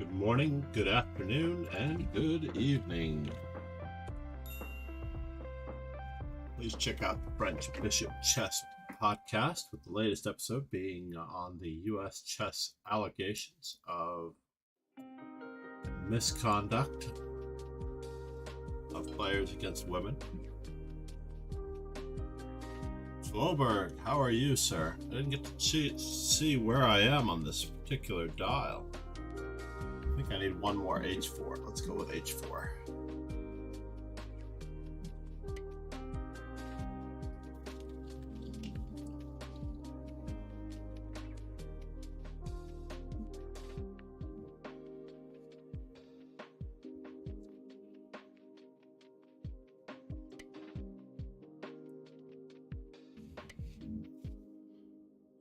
Good morning, good afternoon, and good evening. Please check out the French Bishop Chess podcast, with the latest episode being on the U.S. chess allegations of misconduct of players against women. Floberg, how are you, sir? I didn't get to see where I am on this particular dial. I think I need one more h4. Let's go with h4.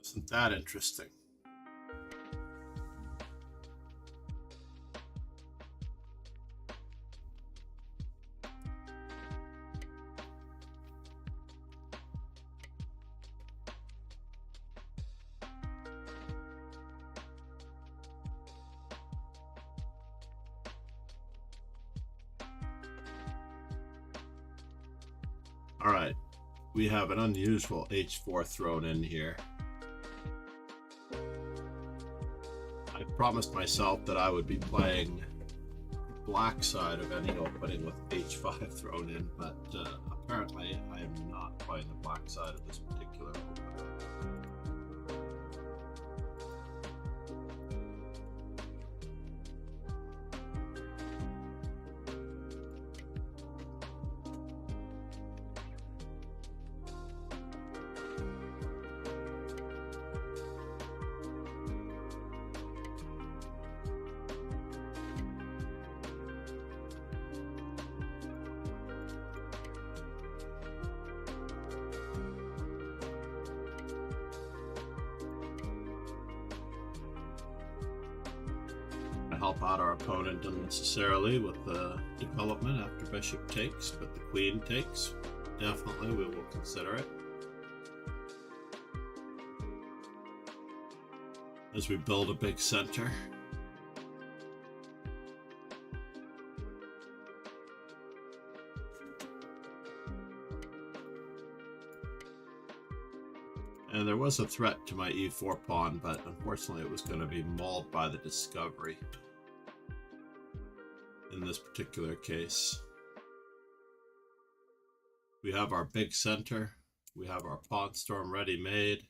Isn't that interesting? All right, we have an unusual h4 thrown in here. I promised myself that I would be playing the black side of any opening with h5 thrown in, but apparently I am not playing the black side of this particular opening. Help out our opponent unnecessarily with the development after bishop takes, but the queen takes. Definitely we will consider it as we build a big center. And there was a threat to my e4 pawn, but unfortunately it was going to be mauled by the discovery in this particular case. We have our big center, we have our pawn storm ready made,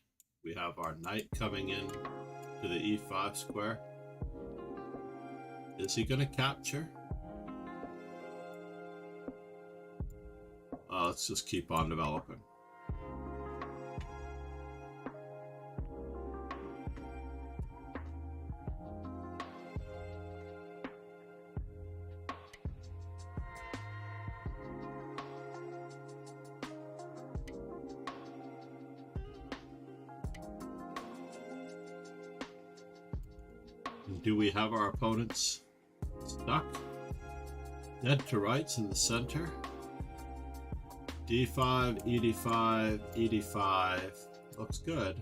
we have our knight coming in to the e5 square. Is he going to capture? Let's just keep on developing. Do we have our opponents stuck? Dead to rights in the center. d5, ed5, ed5. Looks good.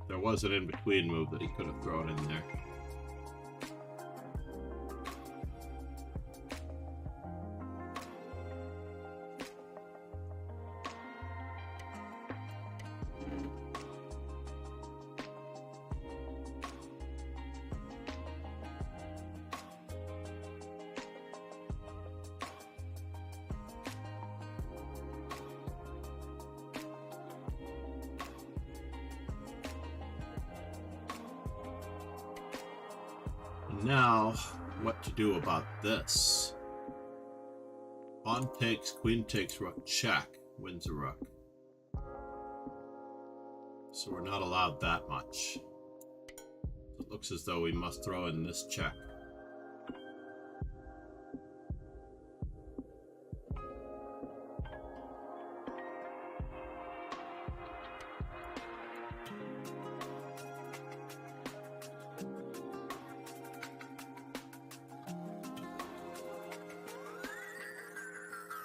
There was an in-between move that he could have thrown in there. Now, what to do about this? Pawn takes, queen takes, rook check, wins a rook. So we're not allowed that much. It looks as though we must throw in this check.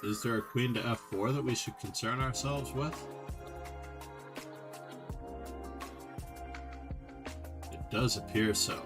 Is there a queen to f4 that we should concern ourselves with? It does appear so.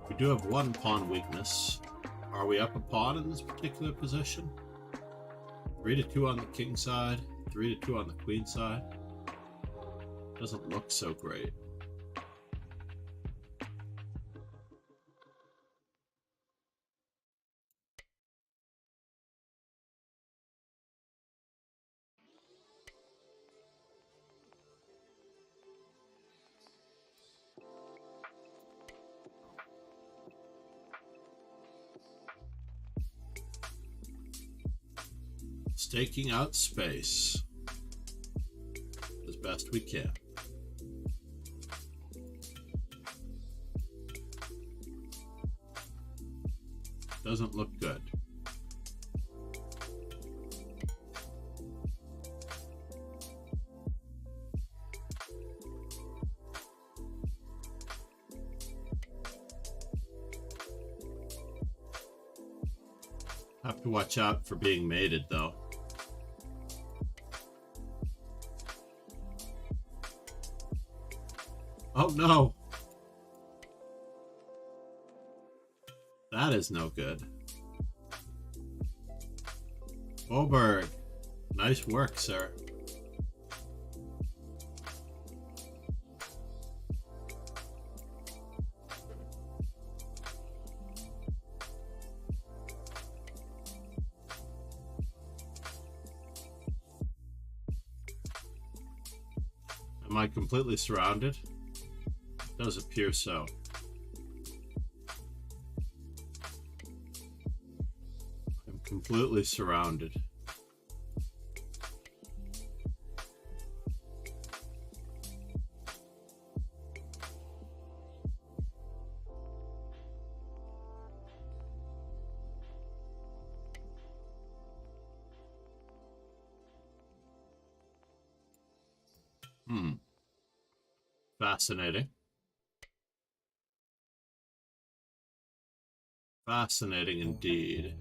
We do have one pawn weakness. Are we up a pawn in this particular position? 3-2 on the king side, 3-2 on the queen side. Doesn't look so great. Staking out space as best we can. Doesn't look good. Have to watch out for being mated though. Oh no! That is no good. Oberg, nice work, sir. Am I completely surrounded? It does appear so. I'm completely surrounded. Fascinating. Fascinating indeed.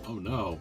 Oh no.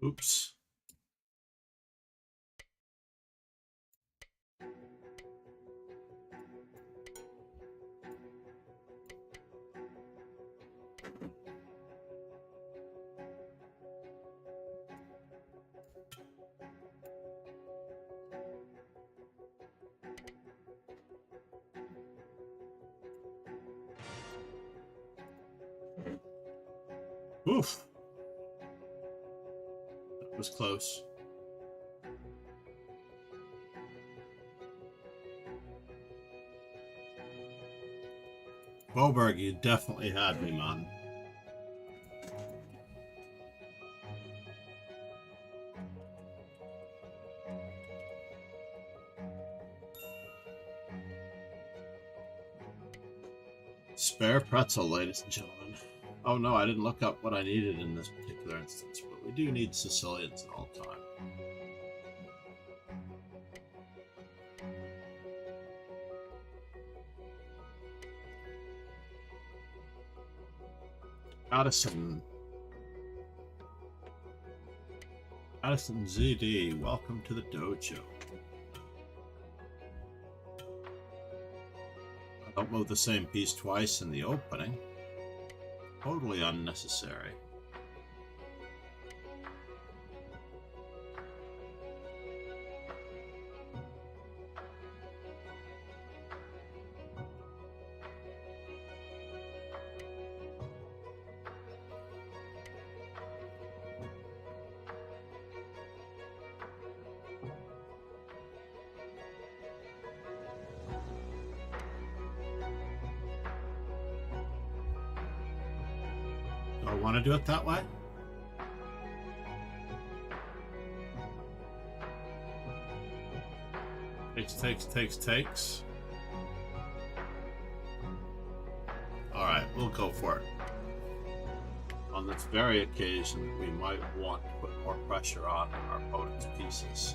Oops. Oof. That was close. Boberg, you definitely had me, man. Spare pretzel, ladies and gentlemen. Oh no, I didn't look up what I needed in this particular instance, but we do need Sicilians at all time. Addison ZD, welcome to the dojo. I don't move the same piece twice in the opening. Totally unnecessary. Do I want to do it that way? Takes. Alright, we'll go for it. On this very occasion, we might want to put more pressure on our opponent's pieces.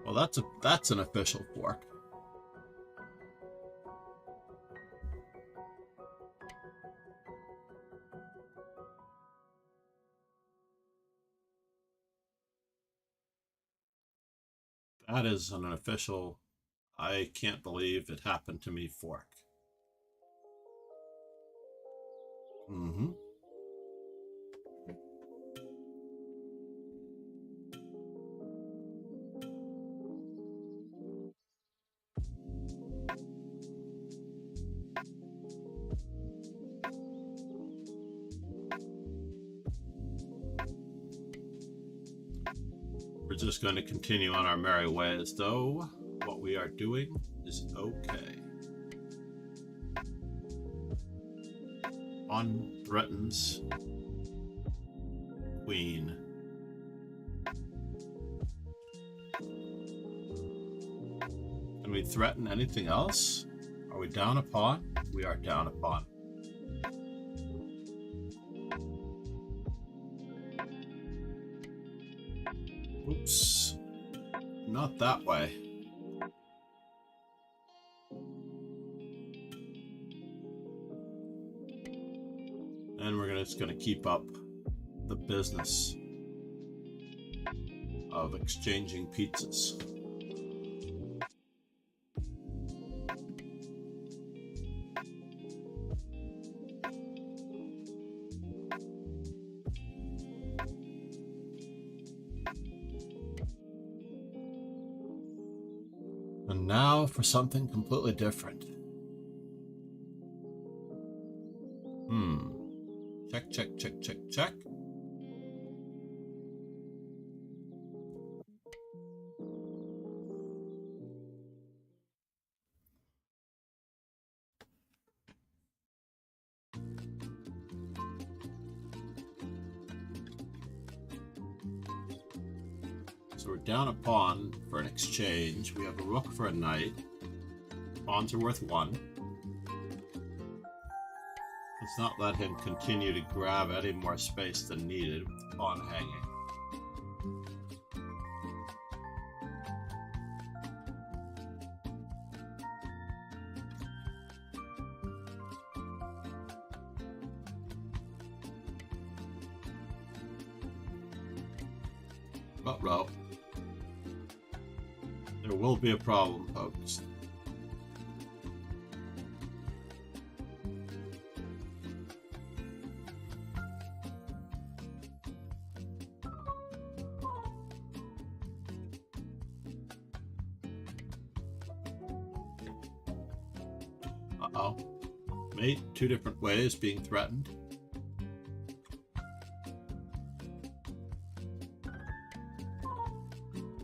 Well, that's an official fork. That is an official, I can't believe it happened to me fork. Mm-hmm. We're just going to continue on our merry way as though what we are doing is okay. Pawn threatens queen. Can we threaten anything else? Are we down a pawn? We are down a pawn. Oops. Not that way. And we're just going to keep up the business of exchanging pizzas. And now for something completely different. Check. So we're down a pawn for an exchange. We have a rook for a knight. Pawns are worth 1. Let's not let him continue to grab any more space than needed with the pawn hanging. Row. There will be a problem, folks. Uh-oh. Mate, two different ways being threatened.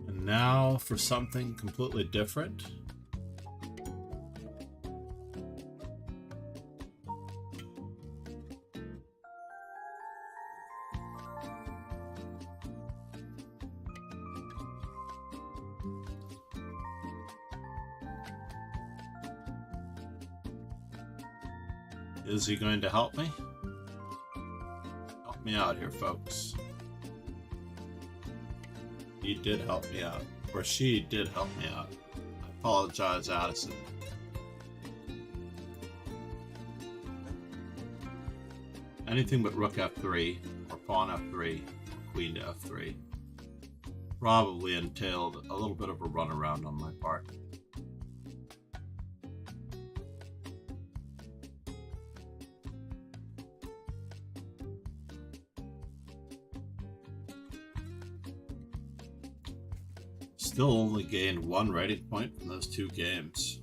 And now for something completely different. Is he going to help me? Help me out here, folks. He did help me out. Or she did help me out. I apologize, Addison. Anything but rook f3, or pawn f3, or queen to f3. Probably entailed a little bit of a runaround on my part. Still only gained one rating point from those two games.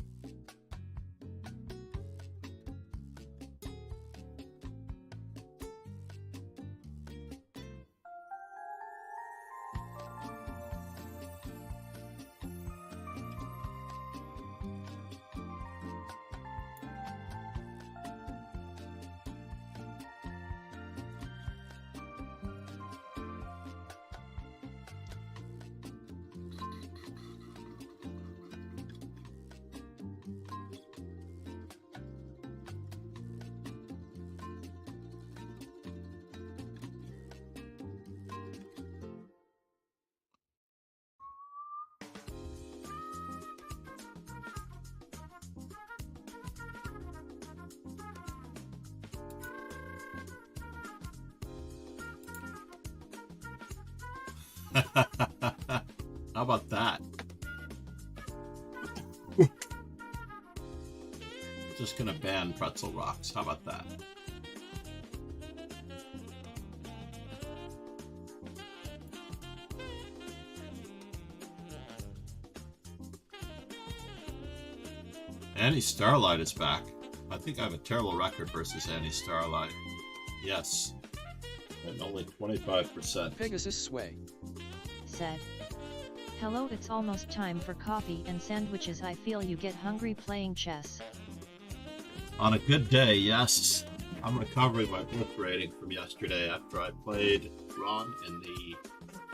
How about that? Just gonna ban pretzel rocks. How about that? Annie Starlight is back. I think I have a terrible record versus Annie Starlight. Yes. And only 25%. Pegasus Sway said, "Hello, it's almost time for coffee and sandwiches. I feel you get hungry playing chess." On a good day, yes. I'm recovering my blitz rating from yesterday after I played Ron in the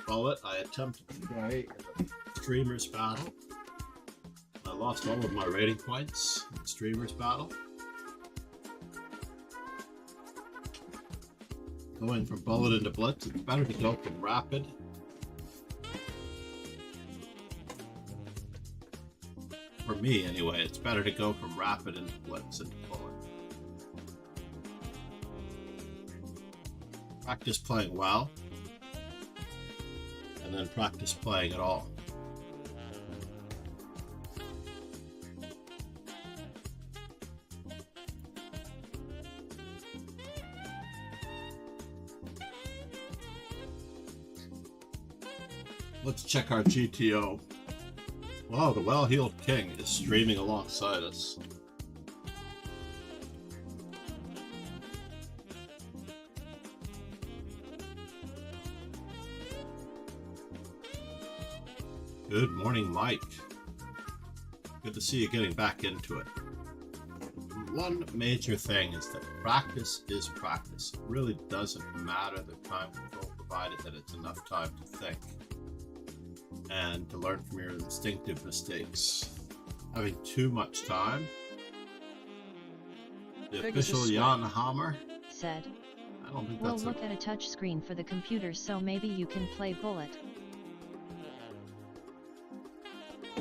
bullet. I attempted to play in the streamers battle. I lost all of my rating points in the streamers battle. Going from bullet into blitz, it's better to go from rapid. For me, anyway, it's better to go from rapid into blitz into bullet. Practice playing well, and then practice playing at all. Let's check our GTO. Wow, the well-heeled king is streaming alongside us. Good morning, Mike. Good to see you getting back into it. One major thing is that practice is practice. It really doesn't matter the time control, provided that it's enough time to think and to learn from your instinctive mistakes. Having too much time. The official Jan Hammer said, I don't think "We'll that's look at a touch screen for the computer, so maybe you can play bullet."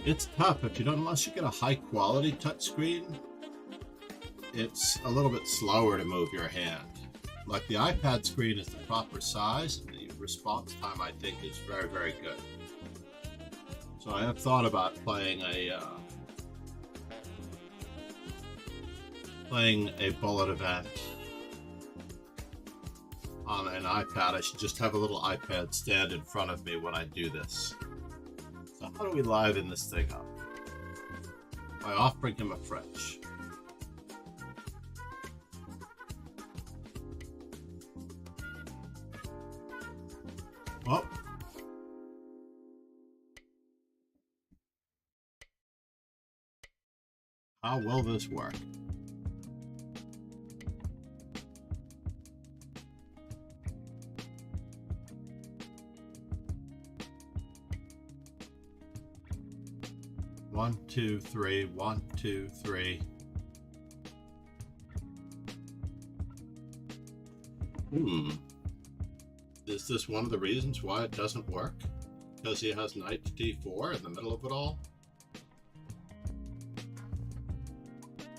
It's tough if you don't, unless you get a high quality touchscreen. It's a little bit slower to move your hand. Like the iPad screen is the proper size, and the response time I think is very, very good. So So I have thought about playing a bullet event on an iPad. I should just have a little iPad stand in front of me when I do this. So how do we liven this thing up? By offering him a French. Oh. How will this work? One, two, three, 1, 2, 3. Is this one of the reasons why it doesn't work? Because he has knight to d4 in the middle of it all?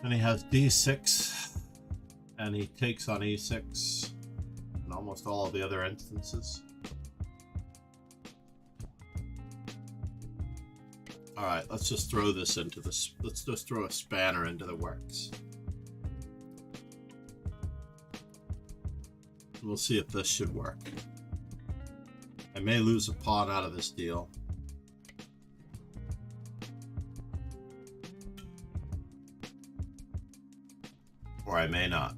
And he has d6, and he takes on e6 in almost all of the other instances. All right, let's just throw this into this. Let's just throw a spanner into the works. We'll see if this should work. I may lose a pawn out of this deal. Or I may not.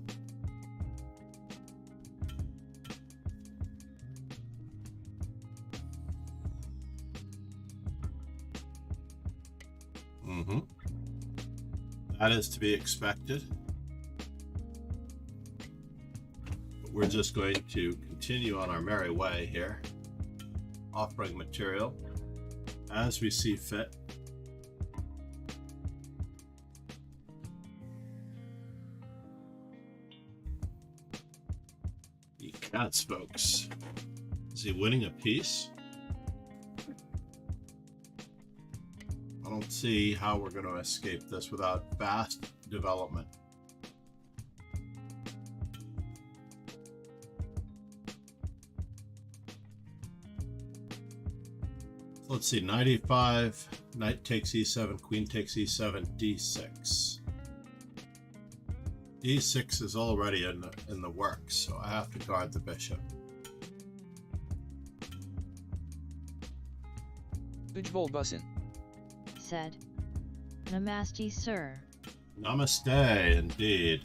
That is to be expected. But we're just going to continue on our merry way here, offering material as we see fit. The cats, folks. Is he winning a piece? I don't see how we're going to escape this without fast development. Let's see, knight e5, knight takes e7, queen takes e7, d6. d6 is already in the works, so I have to guard the bishop. Ujvolbusin said. Namaste, sir. Namaste, indeed.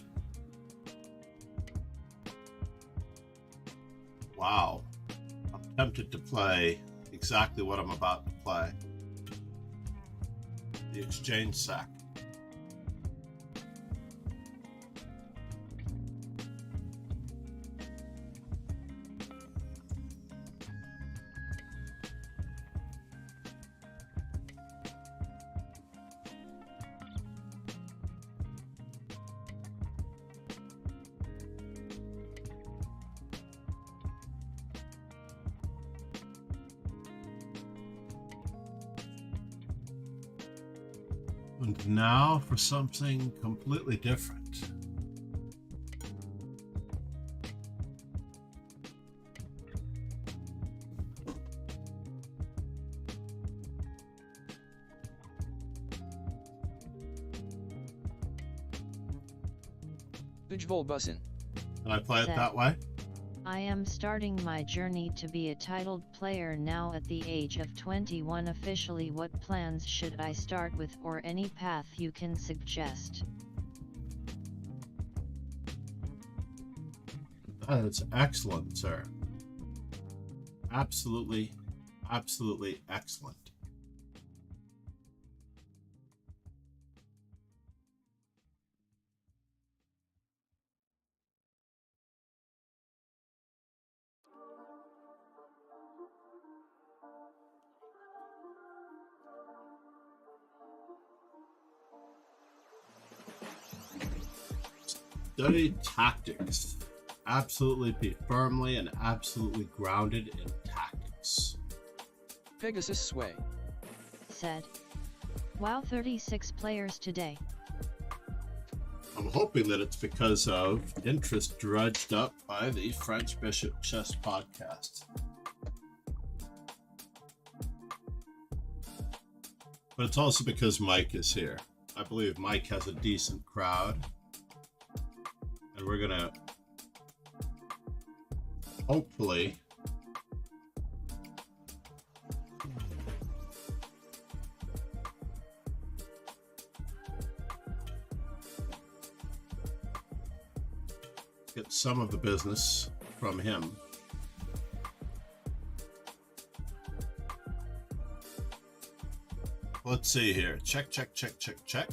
Wow. I'm tempted to play exactly what I'm about to play. The exchange sack. And now for something completely different. Ujvolbusin. Can I play it that way? I am starting my journey to be a titled player now at the age of 21 officially. What plans should I start with, or any path you can suggest? That is excellent, sir. Absolutely, absolutely excellent. Study tactics. Absolutely be firmly and absolutely grounded in tactics. Pegasus Sway said. Wow, 36 players today. I'm hoping that it's because of interest drudged up by the French Bishop Chess Podcast. But it's also because Mike is here. I believe Mike has a decent crowd. And we're gonna hopefully get some of the business from him. Let's see here. Check, check, check, check, check.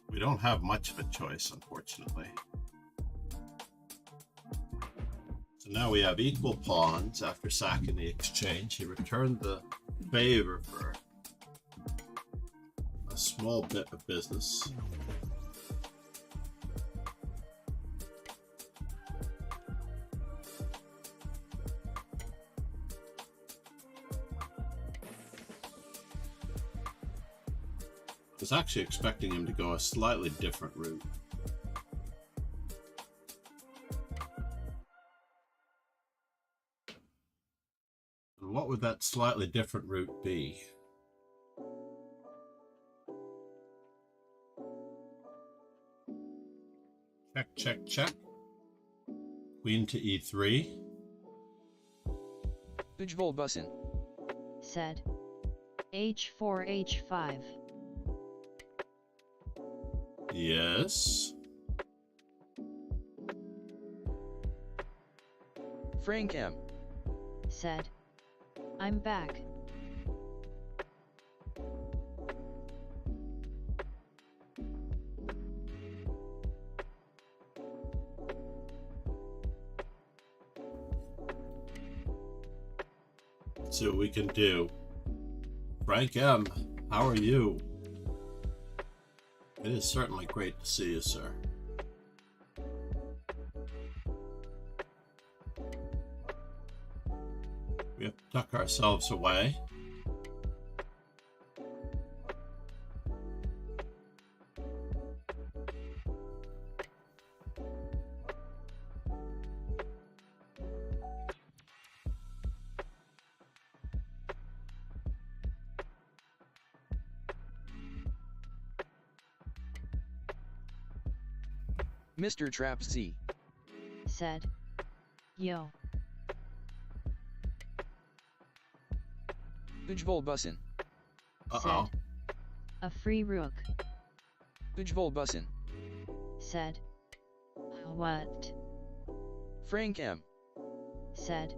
We don't have much of a choice, unfortunately. So now we have equal pawns after sacking the exchange. He returned the favor for a small bit of business. I was actually expecting him to go a slightly different route. And what would that slightly different route be? Check, check, check. Queen to e3. Ujvol Busin. Said. H4 H5. Yes. Frank M. Said. I'm back. Let's see what we can do. Frank M., how are you? It is certainly great to see you, sir. We have to tuck ourselves away. Mr. Trap Z. Said. Yo. Ujvol Busin. Uh-oh. Said. A free rook. Ujvol Busin. Said. What? Frank M. Said.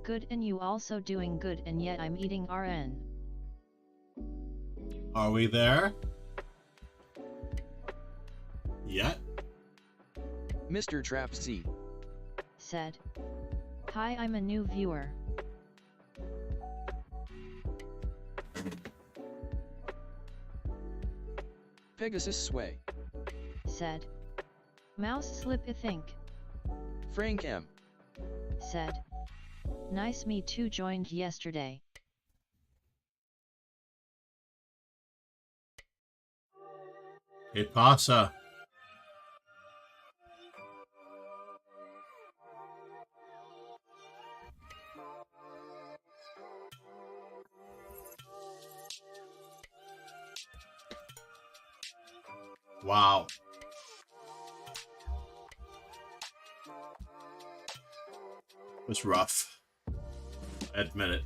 Good, and you also doing good, and yet I'm eating RN. Are we there? Yet? Mr. Trap Z. Said. Hi, I'm a new viewer. Pegasus Sway. Said. Mouse slip I think. Frank M. Said. Nice, me too, joined yesterday. Que pasa? Wow. It was rough. I admit it.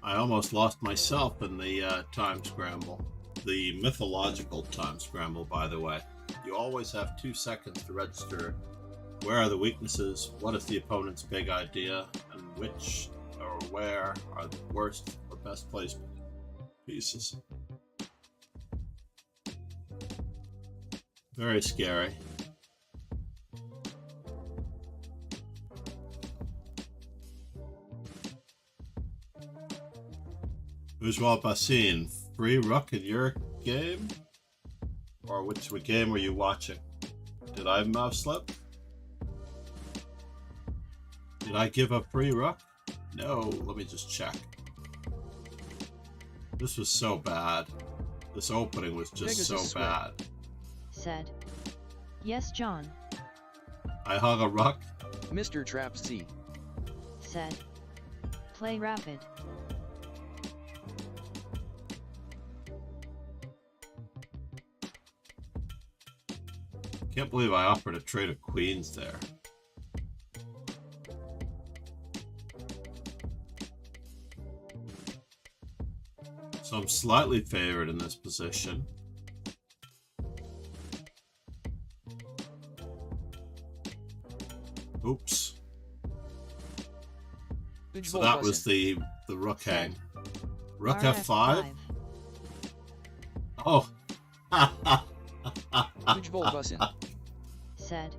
I almost lost myself in the time scramble. The mythological time scramble, by the way. You always have 2 seconds to register where are the weaknesses, what is the opponent's big idea, and which or where are the worst or best placed pieces. Very scary. Ujvol Busin, free rook in your game? Or which game were you watching? Did I mouse slip? Did I give a free rook? No, let me just check. This was so bad. This opening was just Pegasus so Sway. bad. Said. Yes, John, I hung a rook. Mr. Trap Z. said. Play rapid. Can't believe I offered a trade of queens there. So I'm slightly favored in this position. Oops. So that was the rook hang. Rook F5? Oh. Said.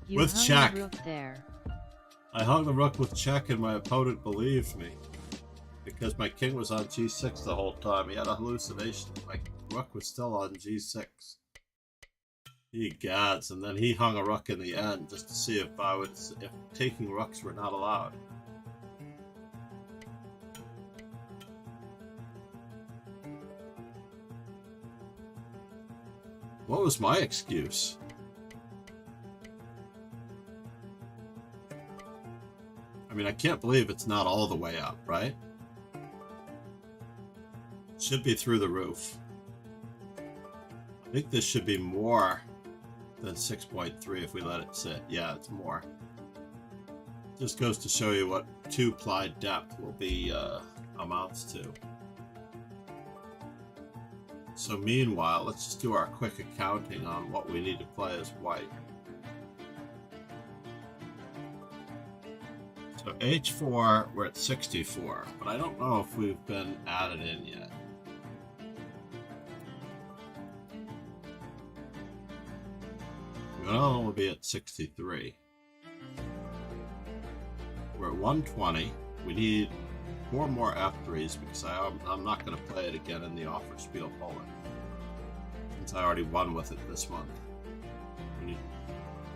You With hung check. the rook there. I hung the rook with check and my opponent believed me. Because my king was on g6 the whole time. He had a hallucination. My rook was still on g6. He gads, and then he hung a rook in the end just to see if if taking rooks were not allowed. What was my excuse? I mean, I can't believe it's not all the way up, right? Should be through the roof. I think this should be more than 6.3 if we let it sit. Yeah, it's more. Just goes to show you what 2 ply depth will be amounts to. So meanwhile, let's just do our quick accounting on what we need to play as white. So h4, we're at 64, but I don't know if we've been added in yet. We'll be at 63. We're at 120. We need 4 more F3s because I'm not going to play it again in the offer Spiel Poland, since I already won with it this month. We need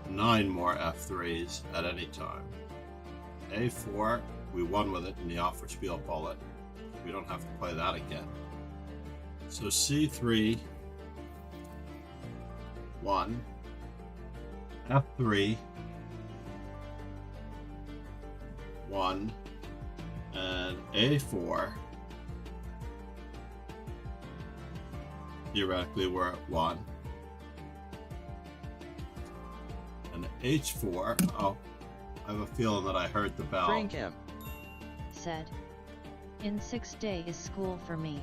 9 more F3s at any time. A4, we won with it in the offer Spiel Poland. We don't have to play that again. So C3, 1, F3, 1, and A4. Theoretically, we're at 1. And H4. Oh, I have a feeling that I heard the bell. Frank M. Said. In 6 days is school for me.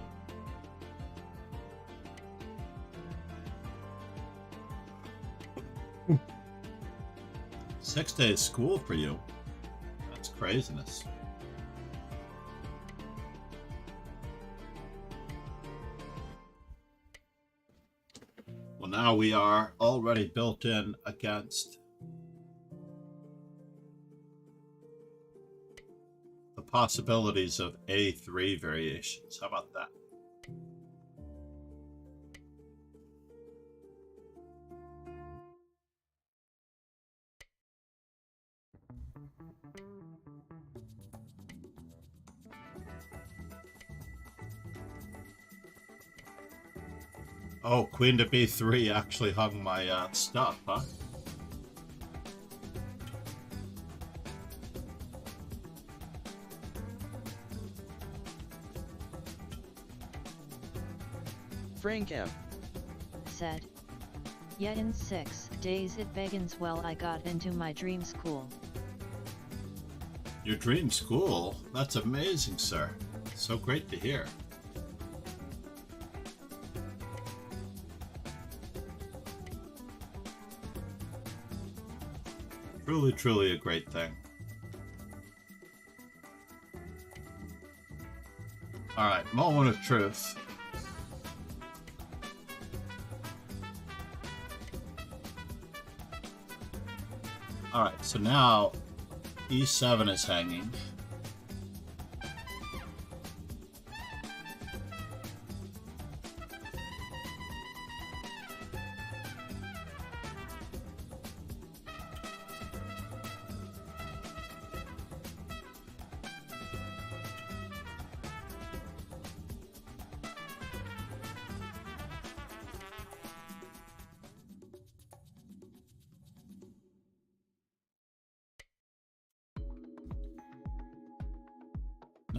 Six days school for you? That's craziness. Well, now we are already built in against the possibilities of A3 variations. How about that? Oh, queen to b3 actually hung my stuff, huh? Frank M. Said. Yet in 6 days it begins. Well, I got into my dream school. Your dream school? That's amazing, sir. So great to hear. Truly, truly a great thing. Alright, moment of truth. Alright, so now E7 is hanging.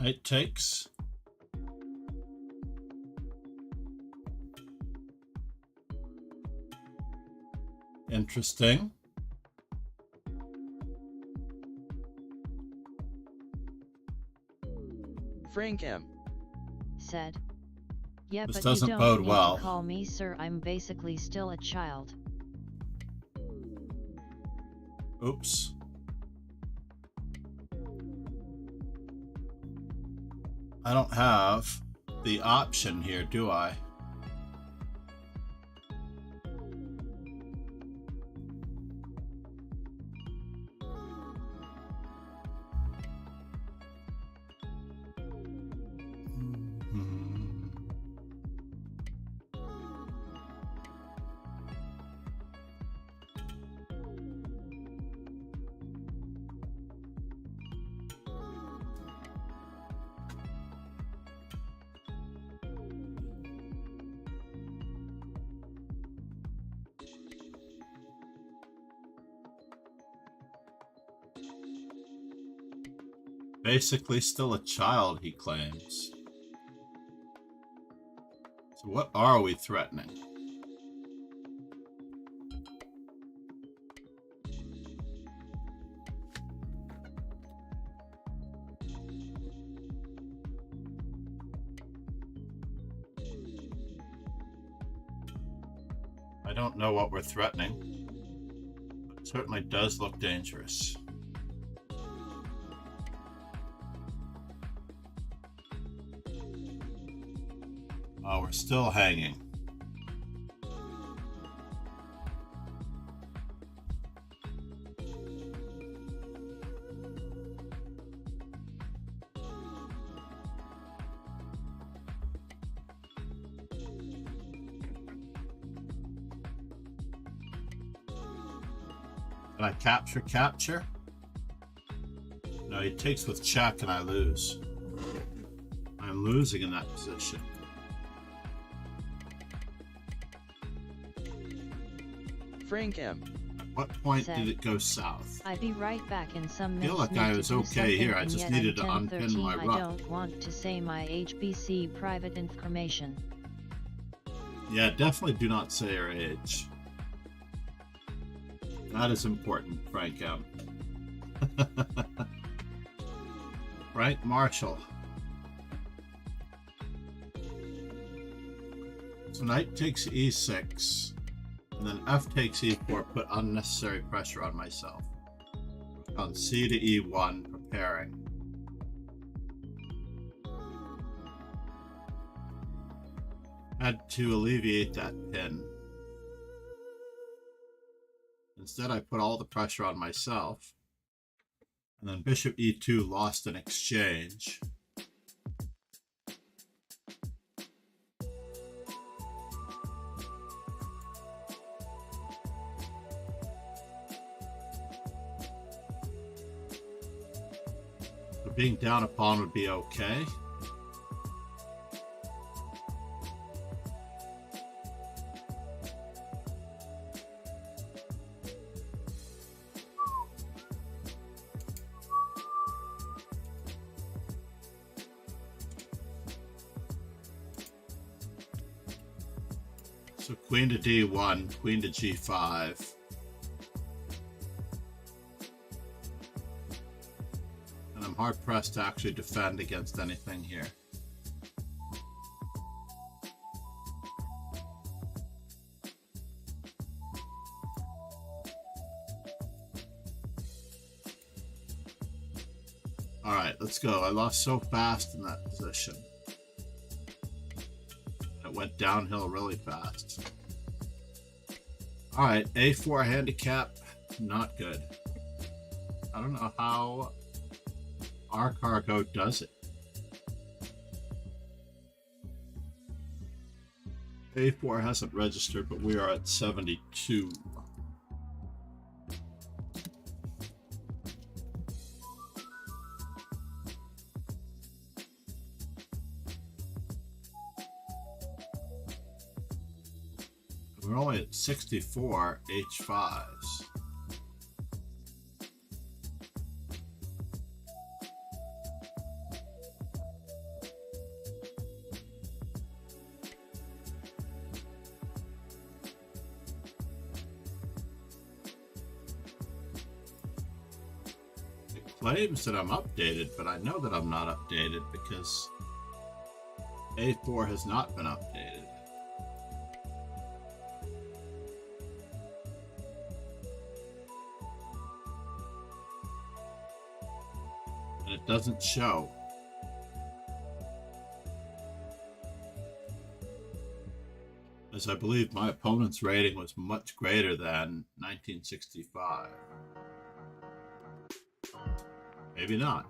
Knight takes. Interesting. Frank M. Said. Yeah, This but doesn't you don't bode need well. to call me sir, I'm basically still a child. Oops. I don't have the option here, do I? Basically still a child, he claims. So what are we threatening? I don't know what we're threatening, but it certainly does look dangerous. Oh, we're still hanging. Can I capture? No, he takes with check and I lose. I'm losing in that position. Frank M. At what point did it go south? I'll be right back in some I feel minutes. like I was okay here. I just needed to unpin my I rook. don't want to say my HBC private information. Yeah, definitely do not say your age. That is important, Frank M. Frank Marshall. So knight takes e6, and then f takes e4, put unnecessary pressure on myself. On c to e1, preparing. Had to alleviate that pin. Instead, I put all the pressure on myself. And then bishop e2 lost in exchange. So being down a pawn would be okay. So queen to d1, queen to g5. And I'm hard pressed to actually defend against anything here. All right, let's go. I lost so fast in that position. It went downhill really fast. All right, a4 handicap, not good. I don't know how our cargo does it. a4 hasn't registered, but we are at 72. We're only at 64 h5s. claims that I'm updated, but I know that I'm not updated because A4 has not been updated. And it doesn't show. As I believe my opponent's rating was much greater than 1965. Maybe not.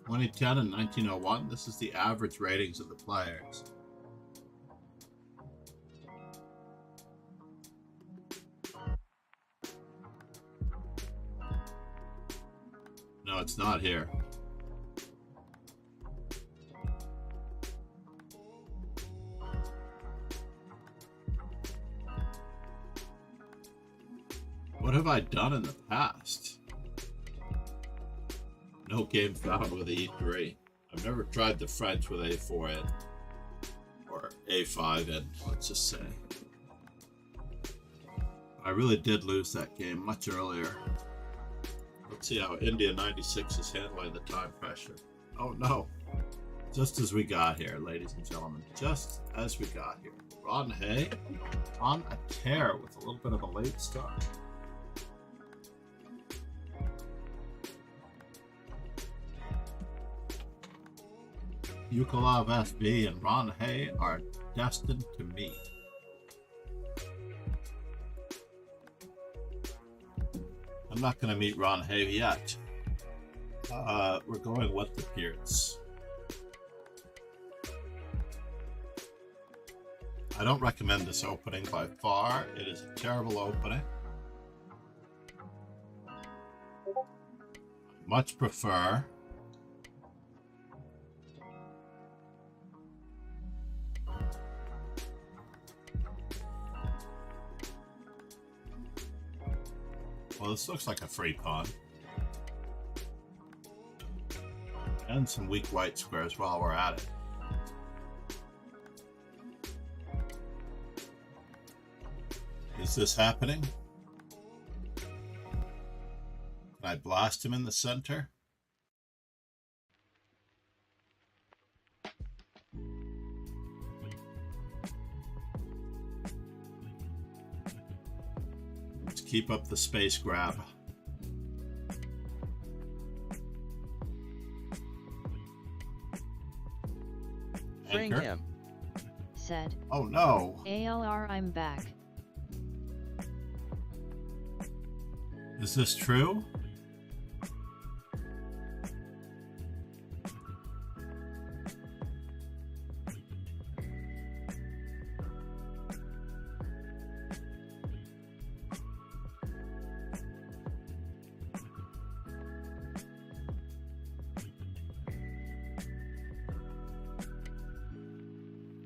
2010 and 1901, this is the average ratings of the players. No, it's not here. What have I done in the past? No game found with E3. I've never tried the French with A4 in. Or A5 in, let's just say. I really did lose that game much earlier. Let's see how India 96 is handling the time pressure. Oh no. Just as we got here, ladies and gentlemen. Just as we got here. Ron Hay on a tear with a little bit of a late start. Yukolov SB and Ron Hay are destined to meet. I'm not going to meet Ron Hay yet. We're going with the Pierce. I don't recommend this opening by far. It is a terrible opening. I much prefer well, this looks like a free pawn. And some weak white squares while we're at it. Is this happening? Can I blast him in the center? Let's keep up the space grab. Frank Anchor. M. Said, Oh no. ALR, I'm back. Is this true?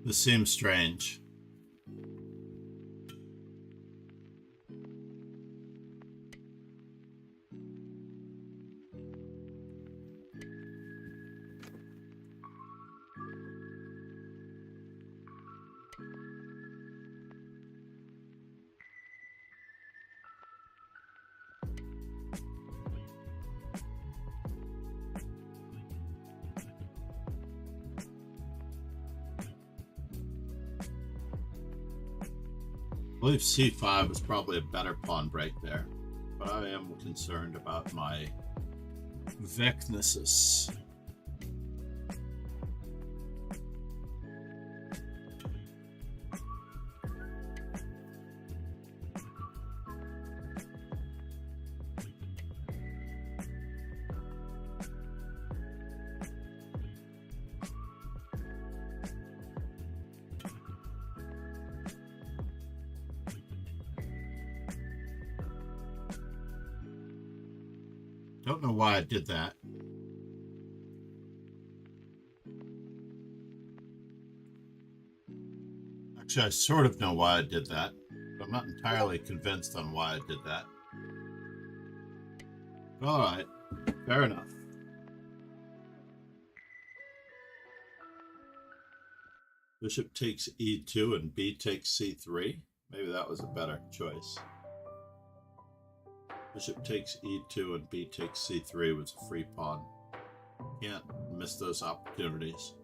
This seems strange. I believe c5 is probably a better pawn break there, but I am concerned about my weaknesses. Don't know why I did that. Actually, I sort of know why I did that, but I'm not entirely convinced on why I did that. All right, fair enough. Bishop takes e2 and b takes c3. Maybe that was a better choice. Bishop takes e2 and b takes c3 with a free pawn. Can't miss those opportunities.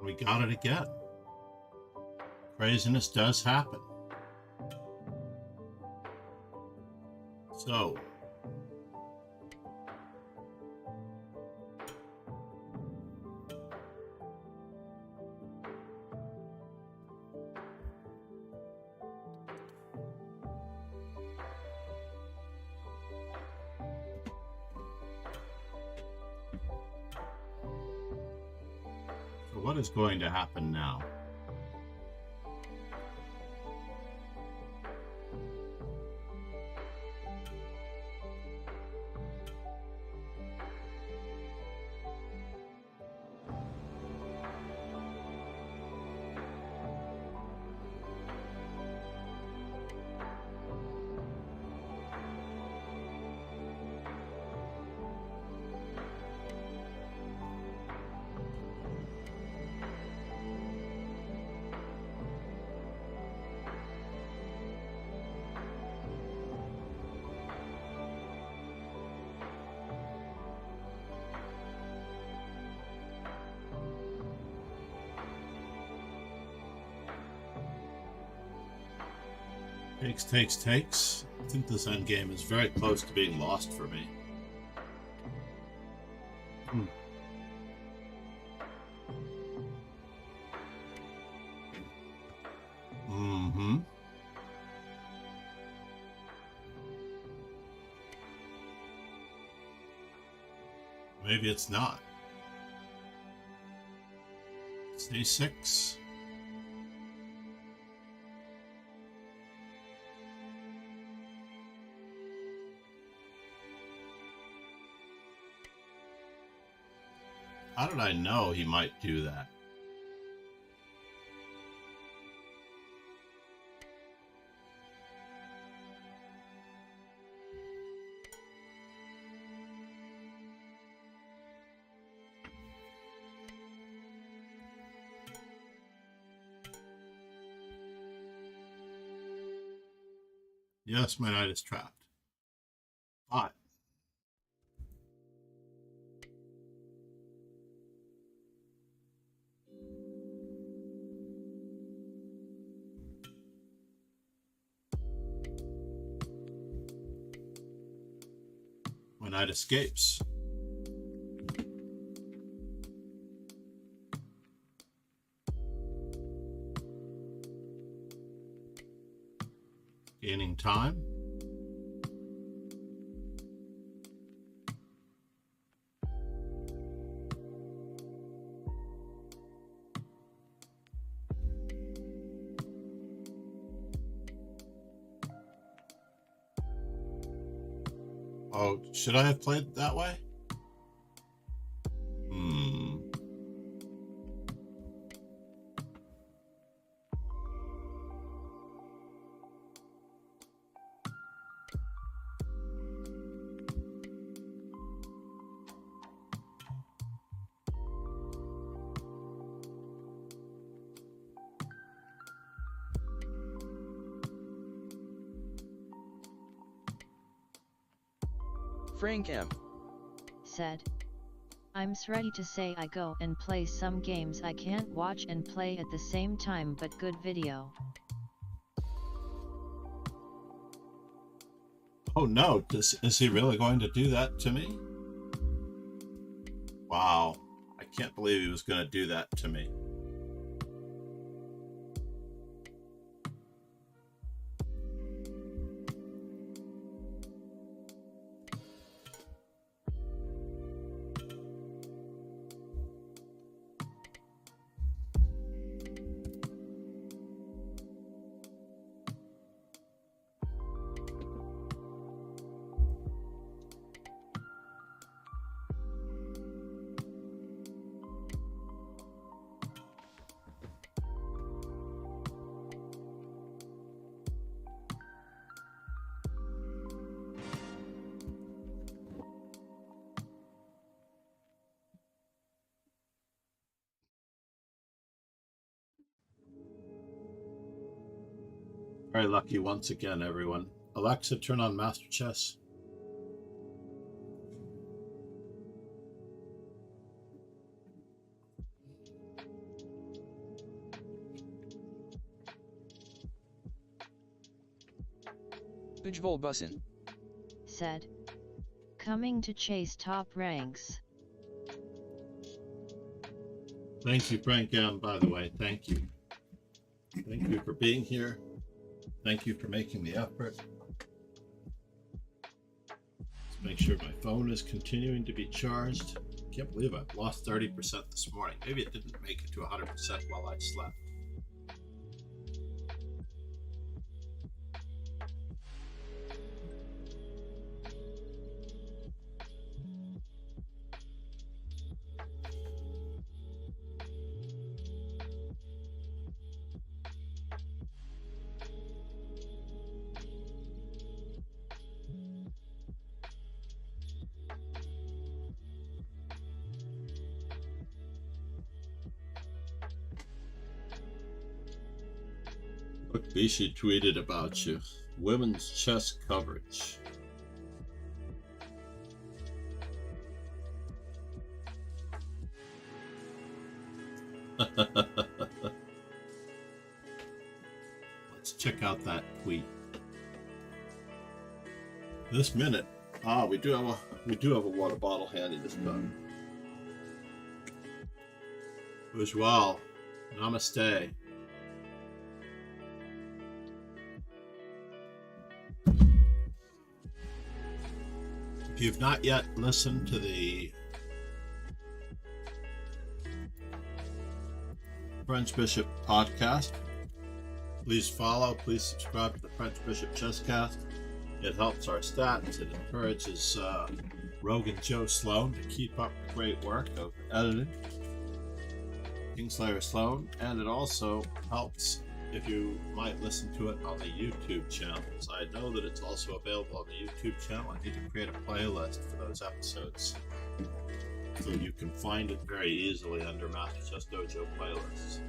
We got it again. Craziness does happen. So, what is going to happen now? Takes. I think this endgame is very close to being lost for me. Maybe it's not. C6. How did I know he might do that? Yes, my knight is trapped. But my knight escapes. Gaining time. Oh, should I have played it that way? Frank M. said. I'm ready to say I go and play some games I can't watch and play at the same time, but good video. Oh no, is he really going to do that to me? Wow, I can't believe he was going to do that to me. Very lucky once again, everyone. Alexa, turn on Master Chess. Ujjval Bussen said, coming to chase top ranks. Thank you, Frank M, by the way. Thank you. Thank you for being here. Thank you for making the effort. Let's make sure my phone is continuing to be charged. I can't believe I've lost 30% this morning. Maybe it didn't make it to 100% while I slept. Look, Bishi tweeted about you. Women's chess coverage. Let's check out that tweet. This minute, we do have a water bottle handy this time. Ujjval, namaste. If you've not yet listened to the French Bishop podcast, please follow, please subscribe to the French Bishop Chesscast. It helps our stats. It encourages Rogue and Joe Sloan to keep up the great work of editing Kingslayer Sloan, and it also helps if you might listen to it on the YouTube channels. I know that it's also available on the YouTube channel. I need to create a playlist for those episodes so you can find it very easily under Master Chess Dojo playlists.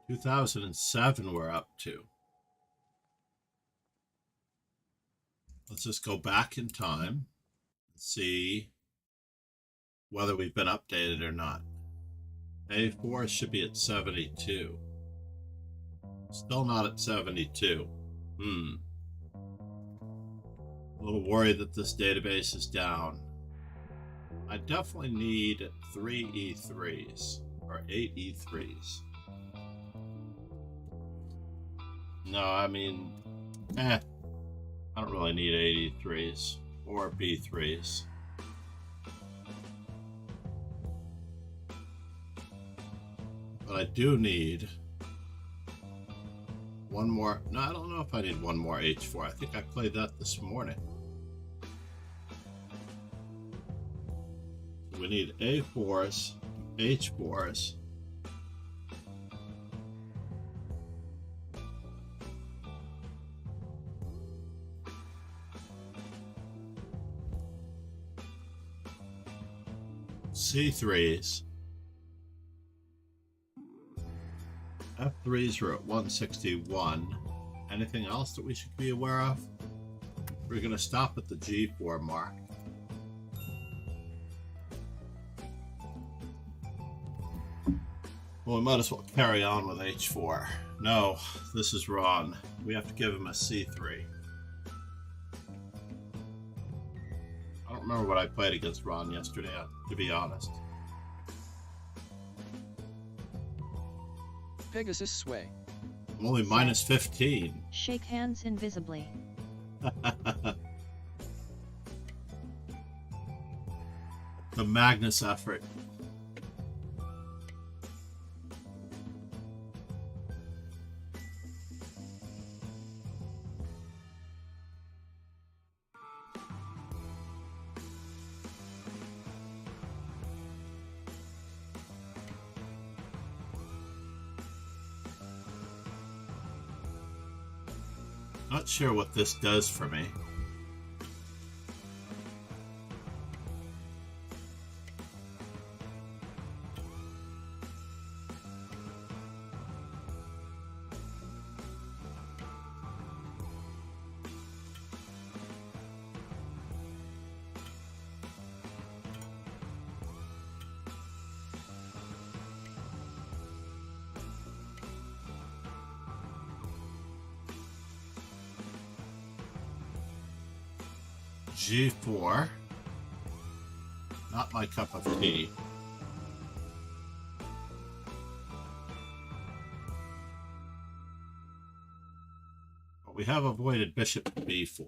In 2007 we're up to. Let's just go back in time and see whether we've been updated or not. A4 should be at 72. Still not at 72. A little worried that this database is down. I definitely need 3 E3s or 8 E3s. No, I mean, I don't really need 83s or B3s. But I do need one more. No, I don't know if I need one more H4. I think I played that this morning. We need A4s, H4s, C3s, F3s are at 161. Anything else that we should be aware of? We're going to stop at the G4 mark. Well, we might as well carry on with H4. No, this is wrong. We have to give him a C3. I don't remember what I played against Ron yesterday, to be honest. Pegasus Sway. I'm only minus 15. Shake hands invisibly. The Magnus effort. Not sure what this does for me. G4. Not my cup of tea. But we have avoided bishop B4,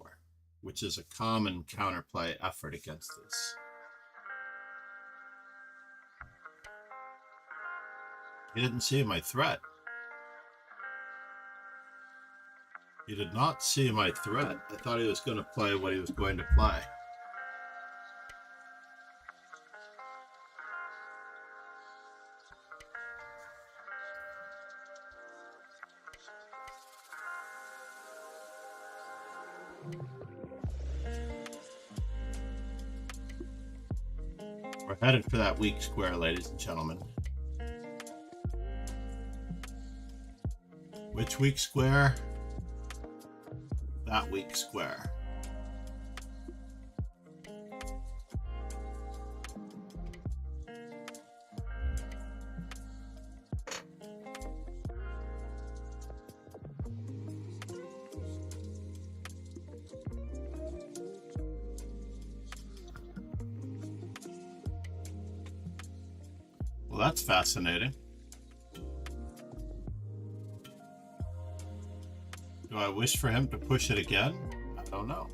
which is a common counterplay effort against this. He didn't see my threat. He did not see my threat. I thought he was going to play what he was going to play. We're headed for that weak square, ladies and gentlemen. Which weak square? That weak square. Well, that's fascinating. Do I wish for him to push it again? I don't know.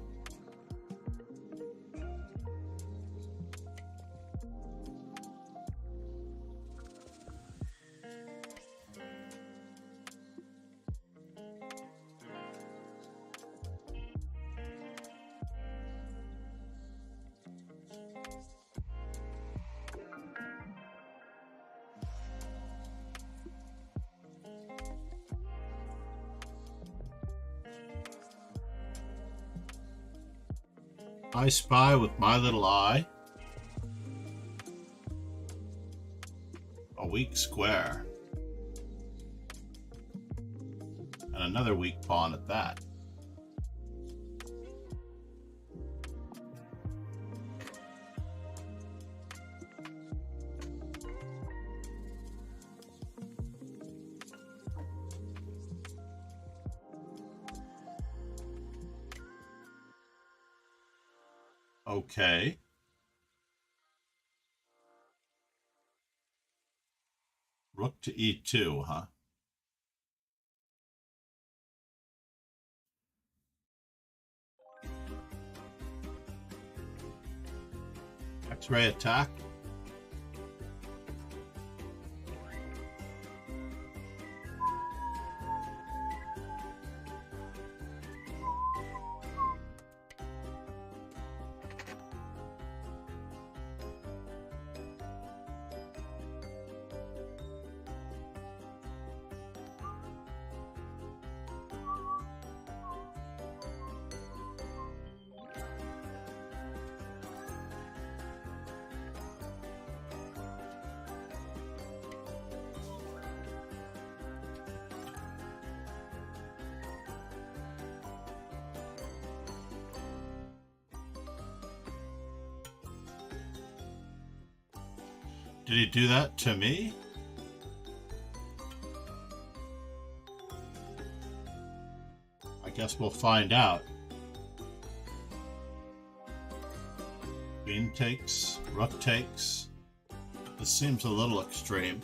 I spy with my little eye a weak square and another weak pawn at that. Okay. Rook to E2, huh? X-ray attack. Did he do that to me? I guess we'll find out. Queen takes, rook takes. This seems a little extreme.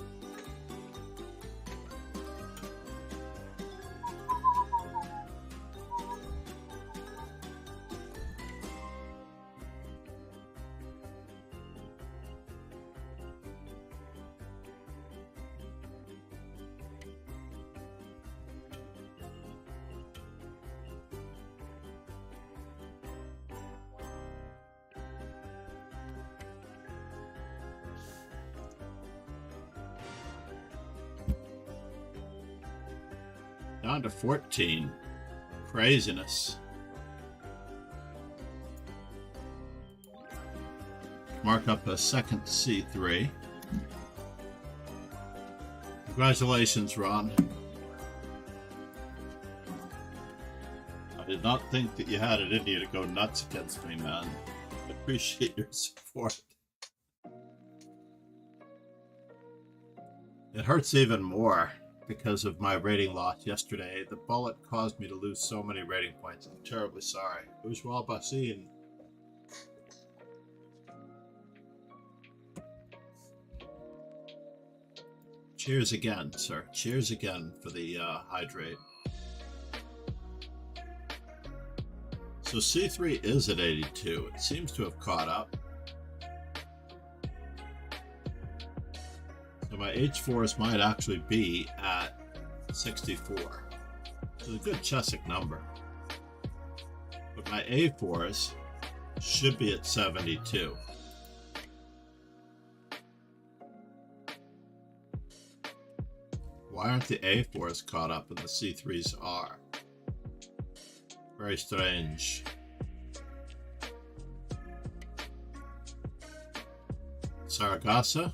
Down to 14. Craziness. Mark up a second C3. Congratulations, Ron. I did not think that you had it in you to go nuts against me, man. I appreciate your support. It hurts even more because of my rating loss yesterday. The bullet caused me to lose so many rating points. I'm terribly sorry. Ujwal Basin, Cheers again, sir. Cheers again for the hydrate. So c3 is at 82. It seems to have caught up. So my h4s might actually be at 64. It's a good chessic number. But my a4s should be at 72. Why aren't the a4s caught up and the c3s are? Very strange. Saragossa?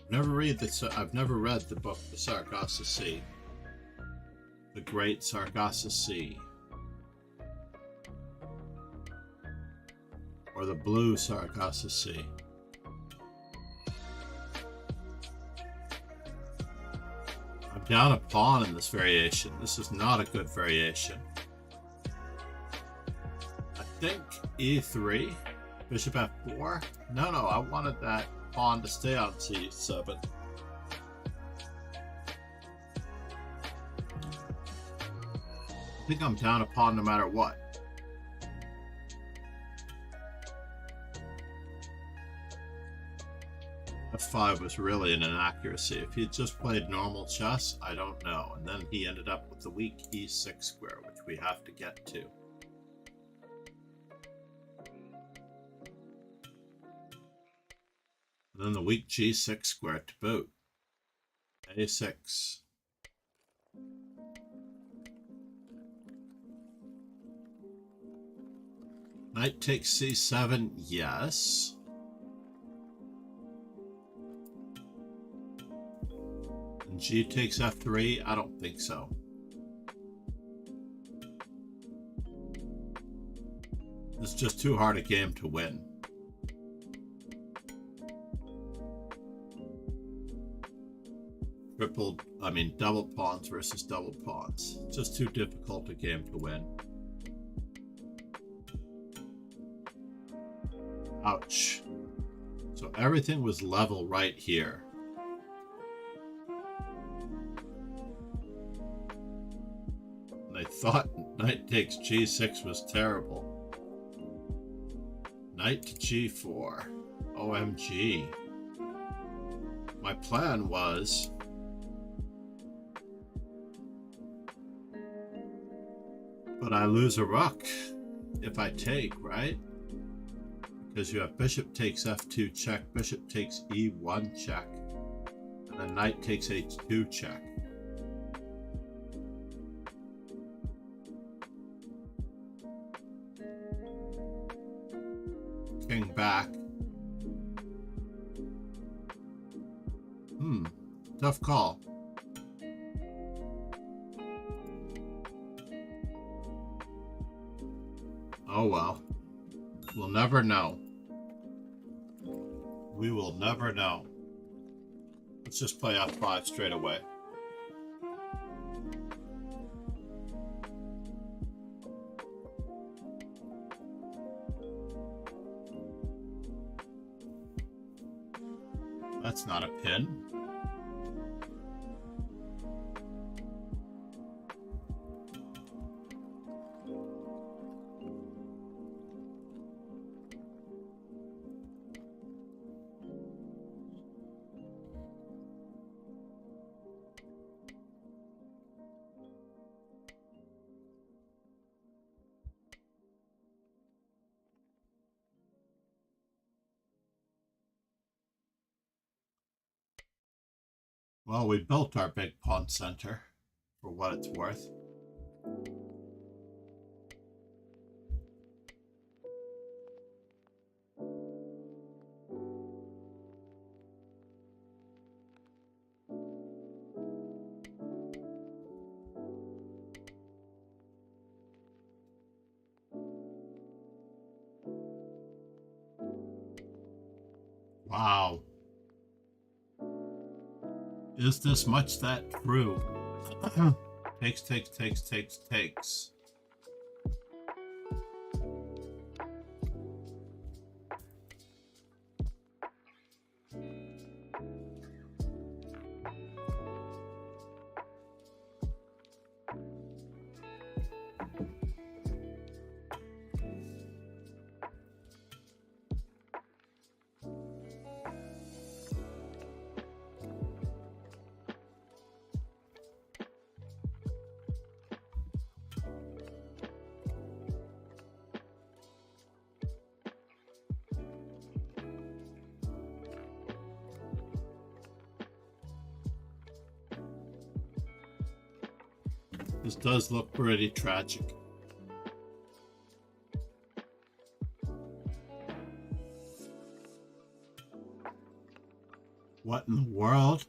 I've never read the book, The Saragossa Sea. The Great Saragossa Sea. Or the Blue Saragossa Sea. I'm down a pawn in this variation. This is not a good variation. I think e3, bishop f4. No, I wanted that pawn to stay on c7. I think I'm down a pawn no matter what. F5 was really an inaccuracy. If he had just played normal chess, I don't know. And then he ended up with the weak e6 square, which we have to get to. And then the weak g6 square to boot. a6. Knight takes c7, yes. And g takes f3, I don't think so. It's just too hard a game to win. Double pawns versus double pawns. Just too difficult a game to win. Ouch. So everything was level right here. And I thought knight takes g6 was terrible. Knight to g4. OMG. My plan was... But I lose a rook if I take, right? Because you have bishop takes f2 check, bishop takes e1 check, and then knight takes h2 check. King back. Tough call. Oh well. We'll never know. We will never know. Let's just play f5 straight away. That's not a pin. Well, we built our big pawn center for what it's worth. Wow. Is this much that true? Takes. This does look pretty tragic. What in the world?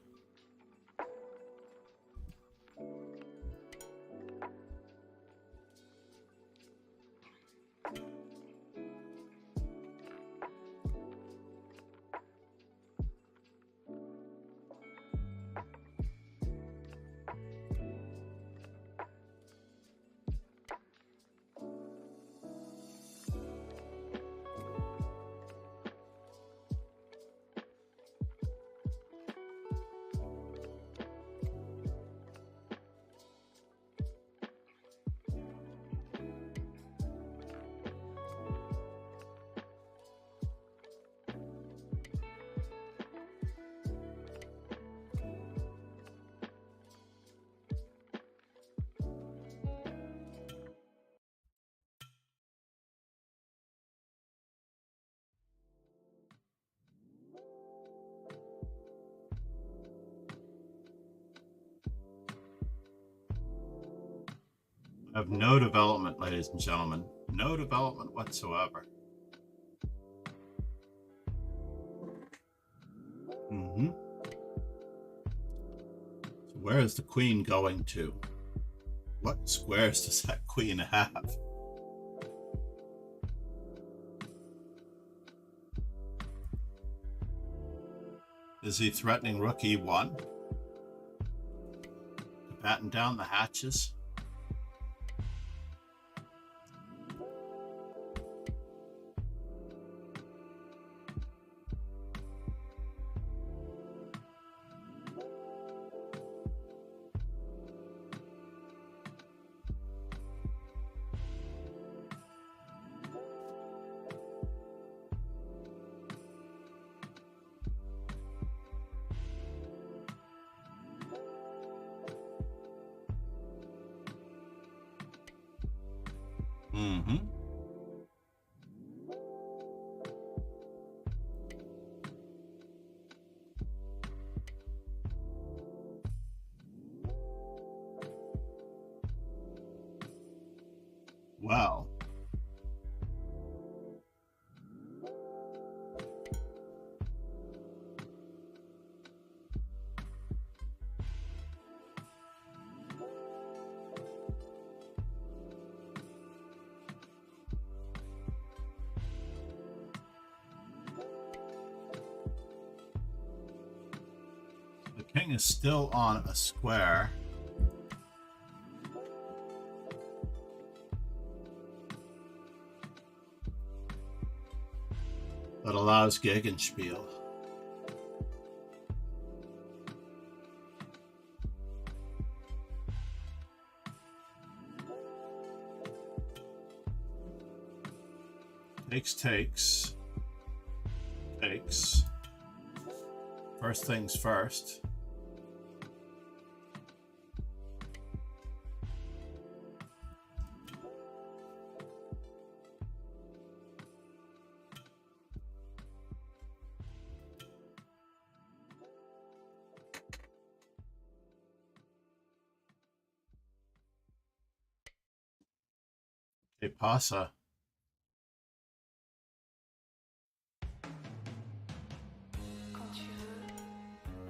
I have no development, ladies and gentlemen. No development whatsoever. So where is the queen going to? What squares does that queen have? Is he threatening rook e1? To batten down the hatches? Well, the king is still on a square. That allows Gegenspiel. Takes. First things first. Que pasa?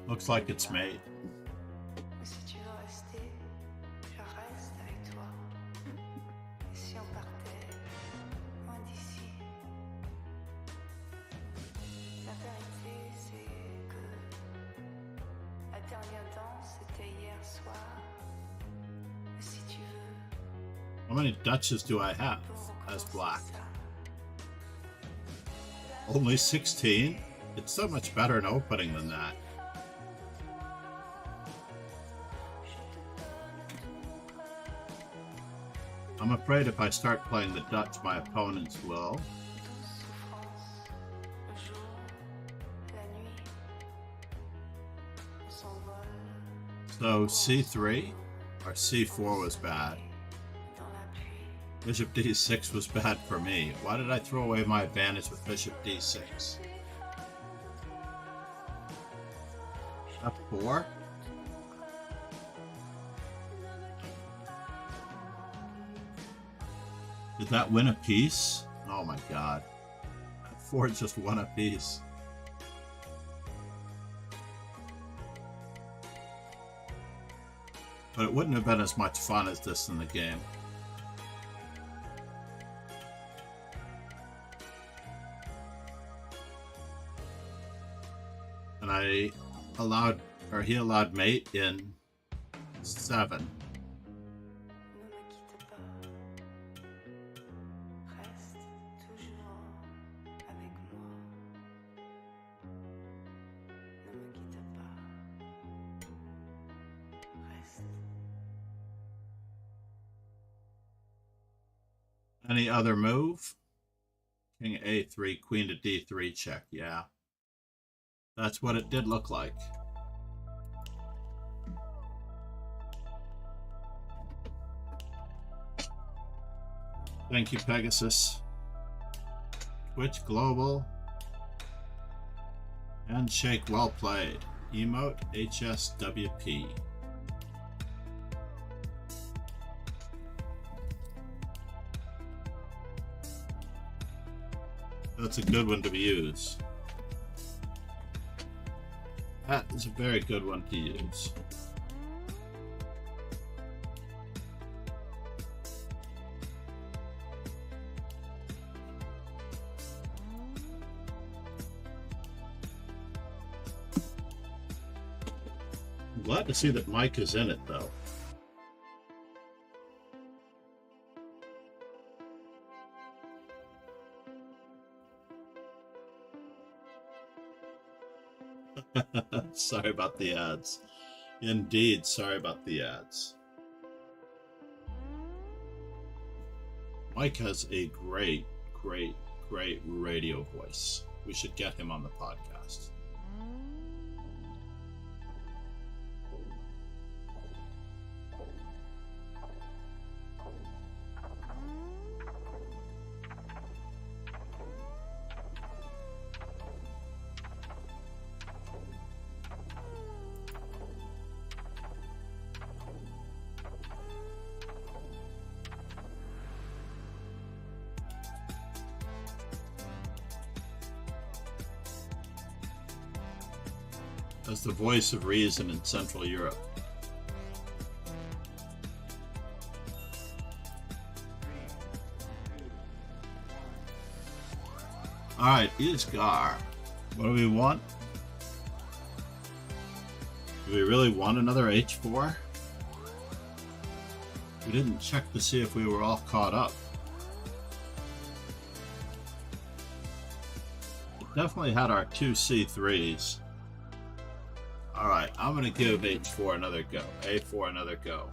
Looks like it's made. Si tu veux rester, je reste avec toi. Et si on partait loin d'ici? La vérité, c'est que la dernière danse était hier soir. Et si tu veux, How many duchesses do I have as black? Only 16? It's so much better in opening than that. I'm afraid if I start playing the Dutch, my opponents will. So c3 or c4 was bad. Bishop d6 was bad for me. Why did I throw away my advantage with bishop d6? f4? that win a piece? Oh my god. Ford just won a piece. But it wouldn't have been as much fun as this in the game. And I allowed, or he allowed mate in 7. Ne me quitte pas. Reste toujours avec moi. Ne me quitte pas. Reste. Any other move? King A3, Queen to D3 check. Yeah. That's what it did look like. Thank you, Pegasus. Twitch Global. Handshake well played. Emote HSWP. That's a good one to use. That is a very good one to use. I'm glad to see that Mike is in it, though. Sorry about the ads. Indeed, sorry about the ads. Mike has a great radio voice. We should get him on the podcast. As the voice of reason in Central Europe. Alright, Isgar. What do we want? Do we really want another H4? We didn't check to see if we were all caught up. It definitely had our 2 C3s. Alright, I'm going to give H4 another go. A4 another go.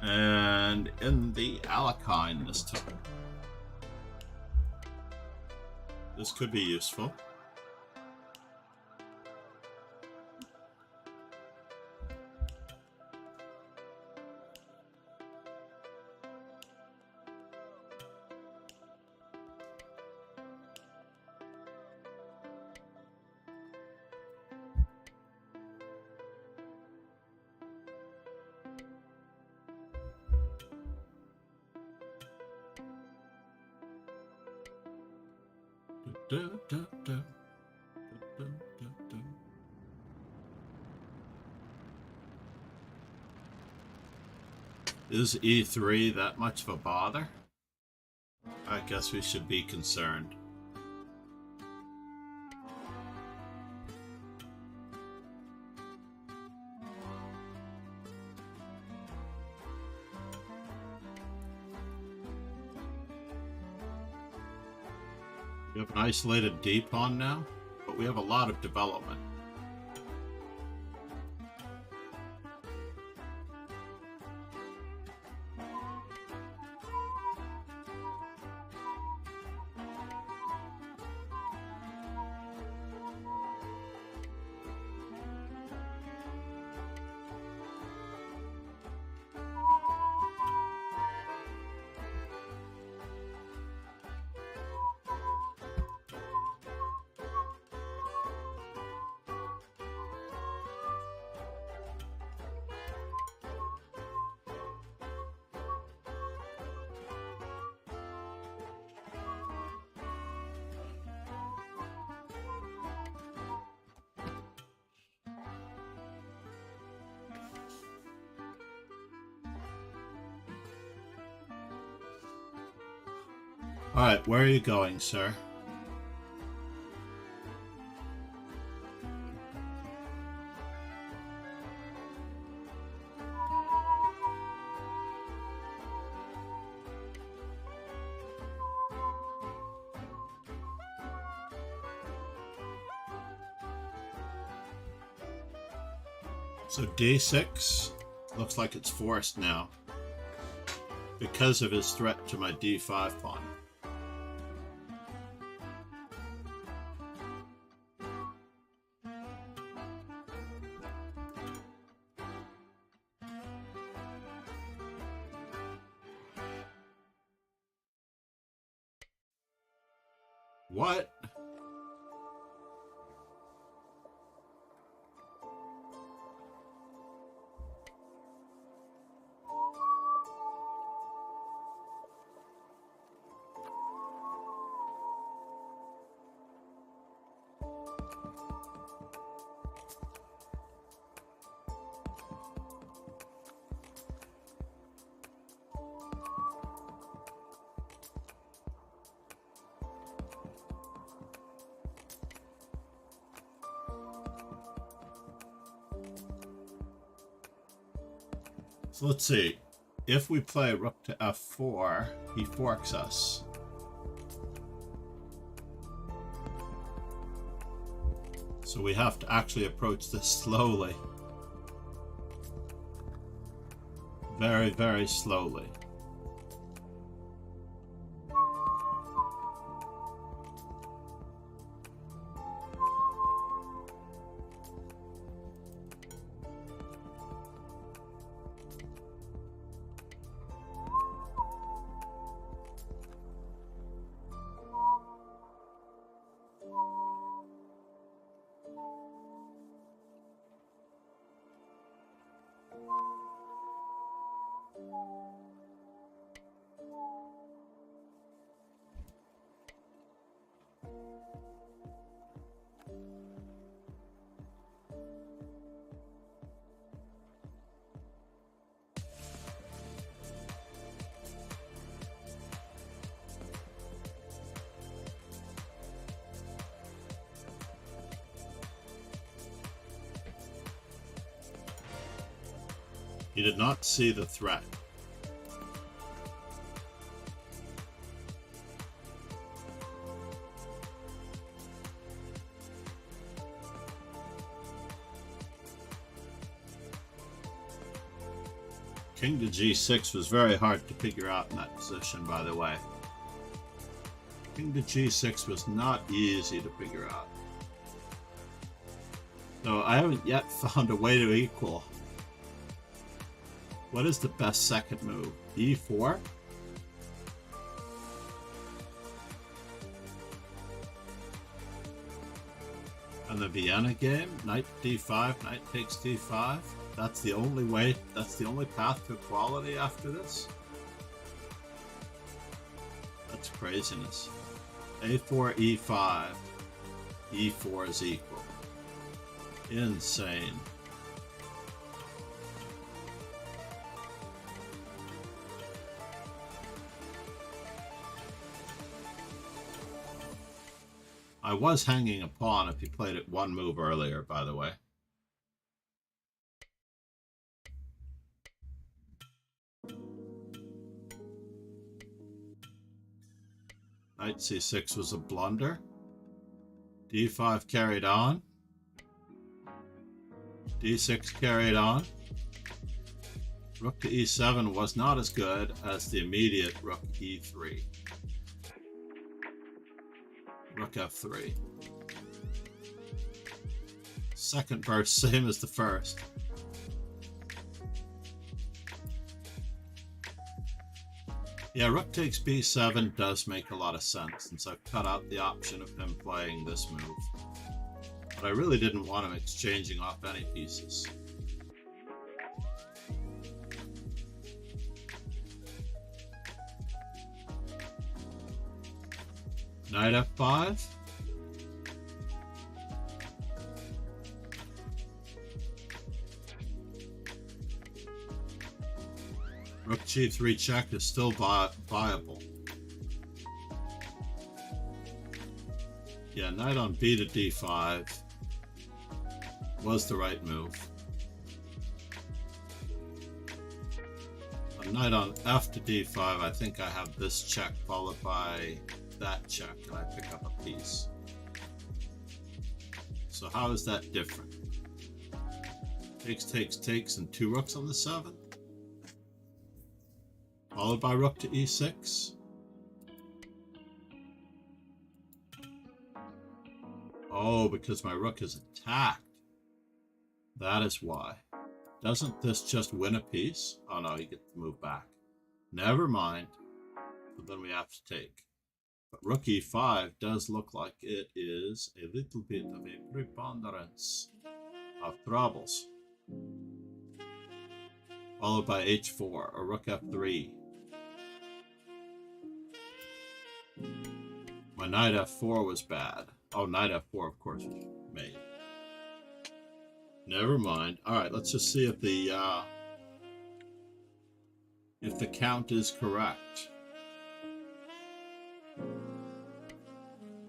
And in the Alekhine this time. This could be useful. Is E3 that much of a bother? I guess we should be concerned. We have an isolated D pawn now, but we have a lot of development. Alright, where are you going, sir? So d6 looks like it's forced now because of his threat to my d5 pawn. What? So let's see. If we play rook to f4, he forks us. So we have to actually approach this slowly. Very, very slowly. He did not see the threat. King to g6 was very hard to figure out in that position, by the way. King to g6 was not easy to figure out. So I haven't yet found a way to equal. What is the best second move? e4? And the Vienna game, knight d5, knight takes d5. That's the only way, that's the only path to equality after this? That's craziness. a4, e5. e4 is equal. Insane. I was hanging a pawn if you played it one move earlier, by the way. Knight c6 was a blunder. d5 carried on. d6 carried on. Rook to e7 was not as good as the immediate rook e3. Rook f3. Second burst, same as the first. Yeah, rook takes b7 does make a lot of sense, since I've cut out the option of him playing this move. But I really didn't want him exchanging off any pieces. Knight f5. Rook g3 check is still viable. Yeah, knight on b to d5 was the right move. A knight on f to d5, I think I have this check followed by that check, and I pick up a piece. So how is that different? Takes, takes, takes, and 2 rooks on the 7. Followed by rook to e6. Oh, because my rook is attacked. That is why. Doesn't this just win a piece? Oh no, you get to move back. Never mind. But then we have to take. But rook e5 does look like it is a little bit of a preponderance of troubles. Followed by h4 or rook f3. My knight f4 was bad. Oh, knight f4, of course, was made. Never mind. All right, let's just see if the count is correct.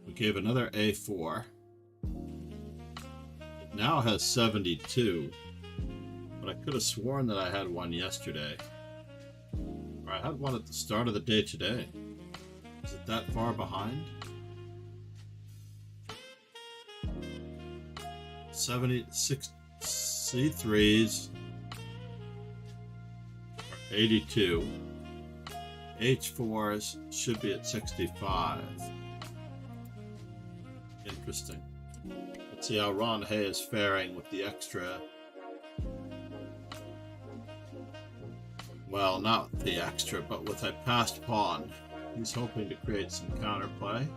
We gave another a4. It now has 72, but I could have sworn that I had one yesterday. Or I had one at the start of the day today. Is it that far behind? 76 C3s are 82. H4s should be at 65. Interesting. Let's see how Ron Hay is faring with the extra. Well, not the extra, but with a passed pawn. He's hoping to create some counterplay.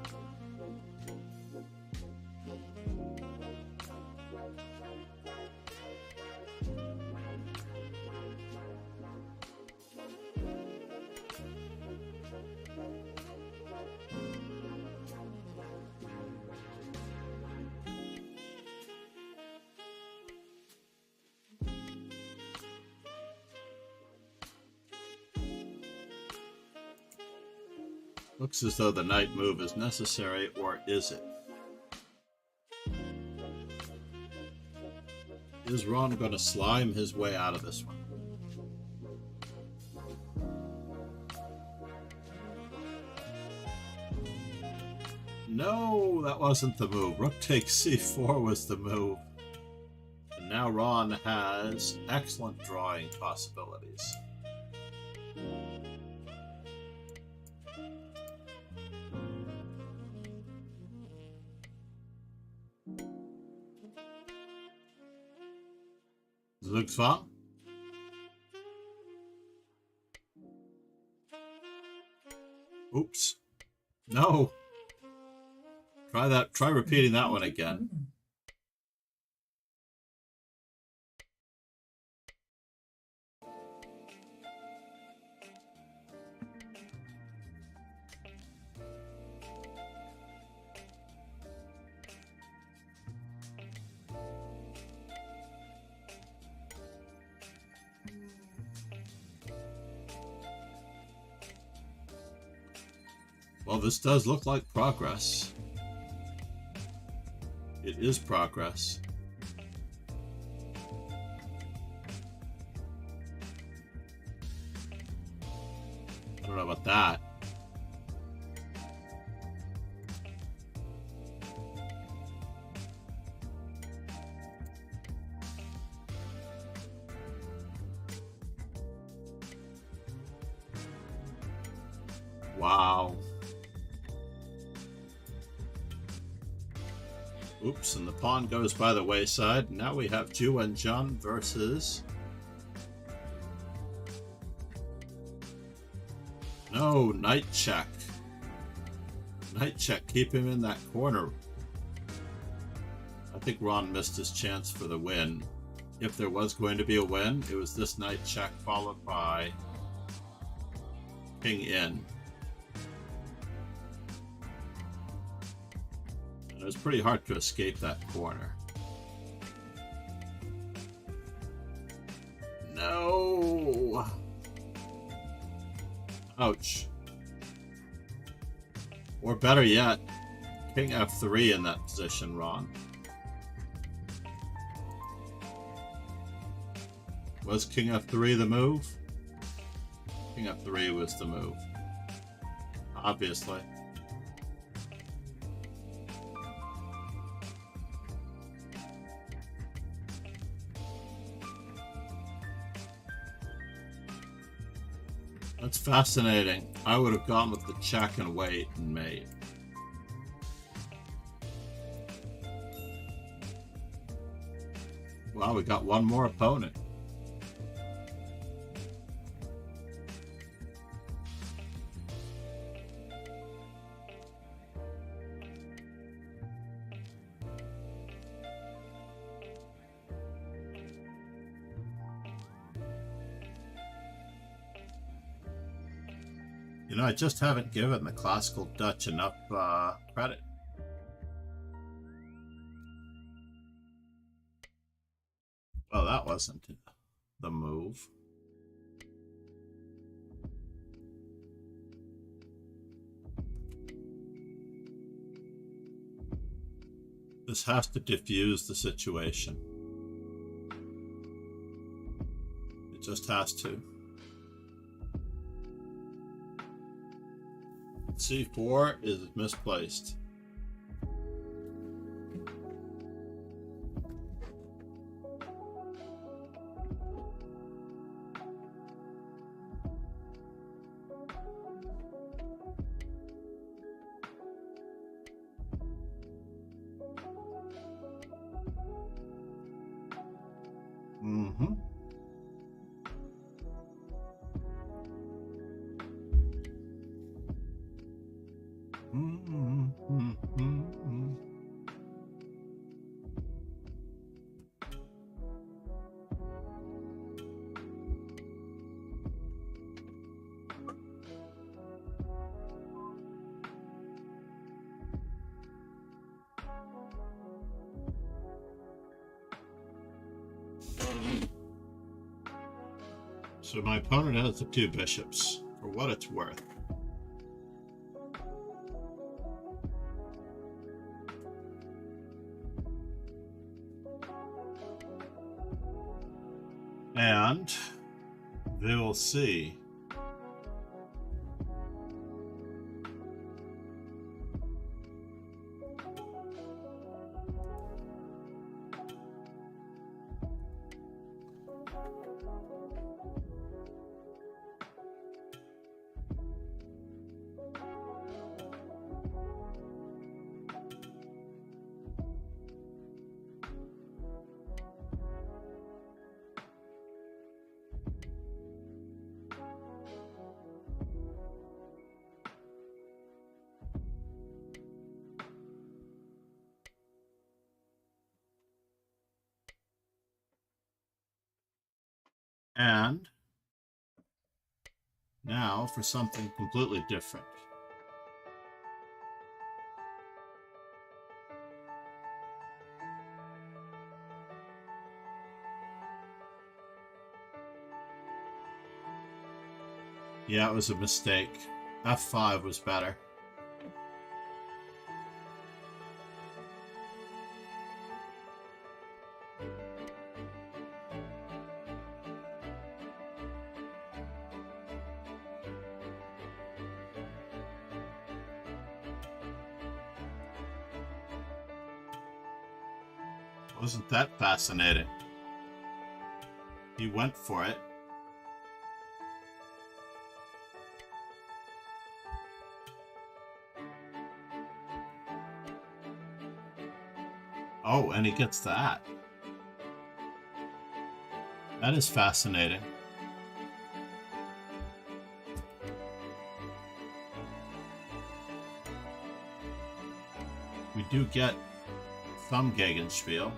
Looks as though the knight move is necessary, or is it? Is Ron going to slime his way out of this one? No, that wasn't the move. Rook takes c4 was the move. And now Ron has excellent drawing possibilities. Looks fun. Oops. No. Try repeating that one again. Well, this does look like progress. It is progress. I don't know about that. Wow. Oops, and the pawn goes by the wayside. Now we have Ju and Jun versus... No, knight check. Knight check, keep him in that corner. I think Ron missed his chance for the win. If there was going to be a win, it was this knight check followed by king in. It was pretty hard to escape that corner. No! Ouch. Or better yet, King f3 in that position, Ron. Was King f3 the move? King f3 was the move. Obviously. That's fascinating. I would have gone with the check and wait and mate. Well, we got one more opponent. You know, I just haven't given the classical Dutch enough credit. Well, that wasn't the move. This has to diffuse the situation. It just has to. C4 is misplaced. Mm-hmm. So my opponent has the two bishops, for what it's worth. And we will see. And now for something completely different. Yeah, it was a mistake. F5 was better. Wasn't that fascinating? He went for it. Oh, and he gets that. That is fascinating. We do get some Gegenspiel.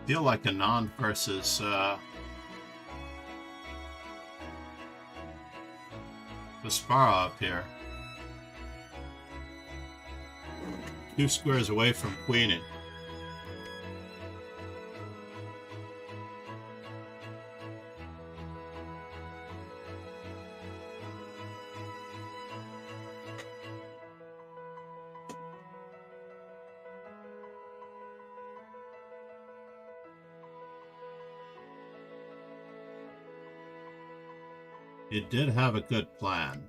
feel like a non versus Kasparov up here. 2 squares away from queening. You did have a good plan.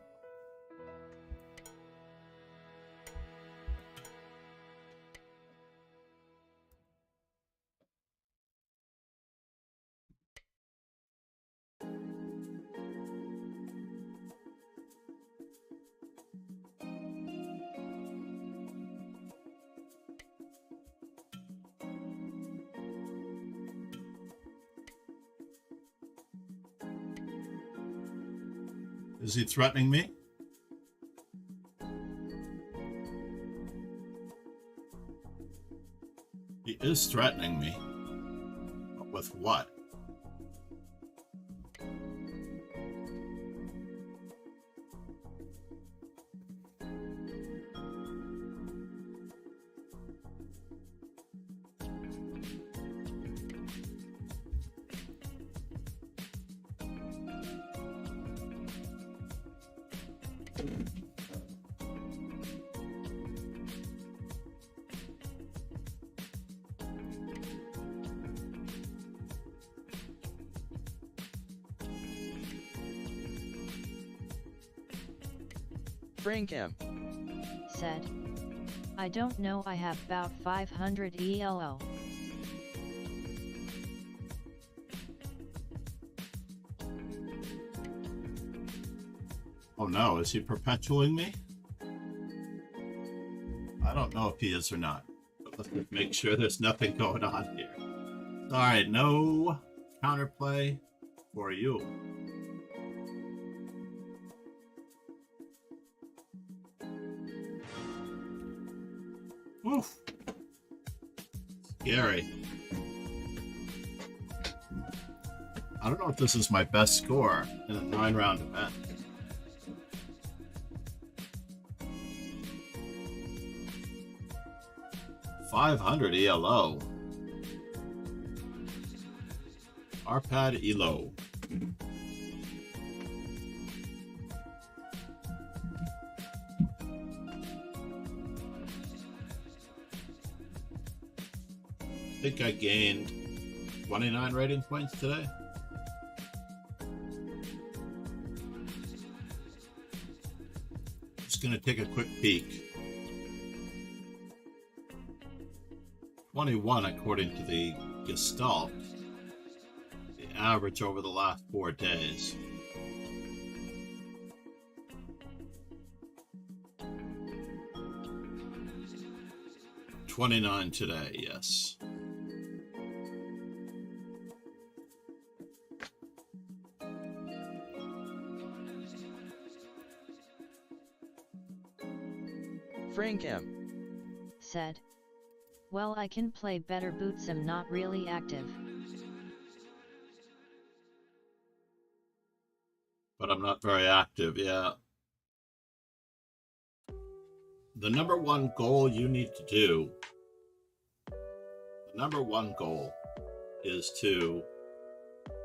Is he threatening me? He is threatening me. But with what? Frank M. Said. I don't know, I have about 500 ELO. Oh no, is he perpetuating me? I don't know if he is or not. But let's just make sure there's nothing going on here. Alright, no counterplay for you. Oof. Scary. I don't know if this is my best score in a 9-round event. $500 ELO. Arpad ELO. I think I gained 29 rating points today. Just gonna take a quick peek. 21 according to the Gestalt. The average over the last 4 days. $29 today, yes. Frank M. Said. Well, I can play better boots, I'm not really active. But I'm not very active, yeah. The number one goal you need to do, the number one goal is to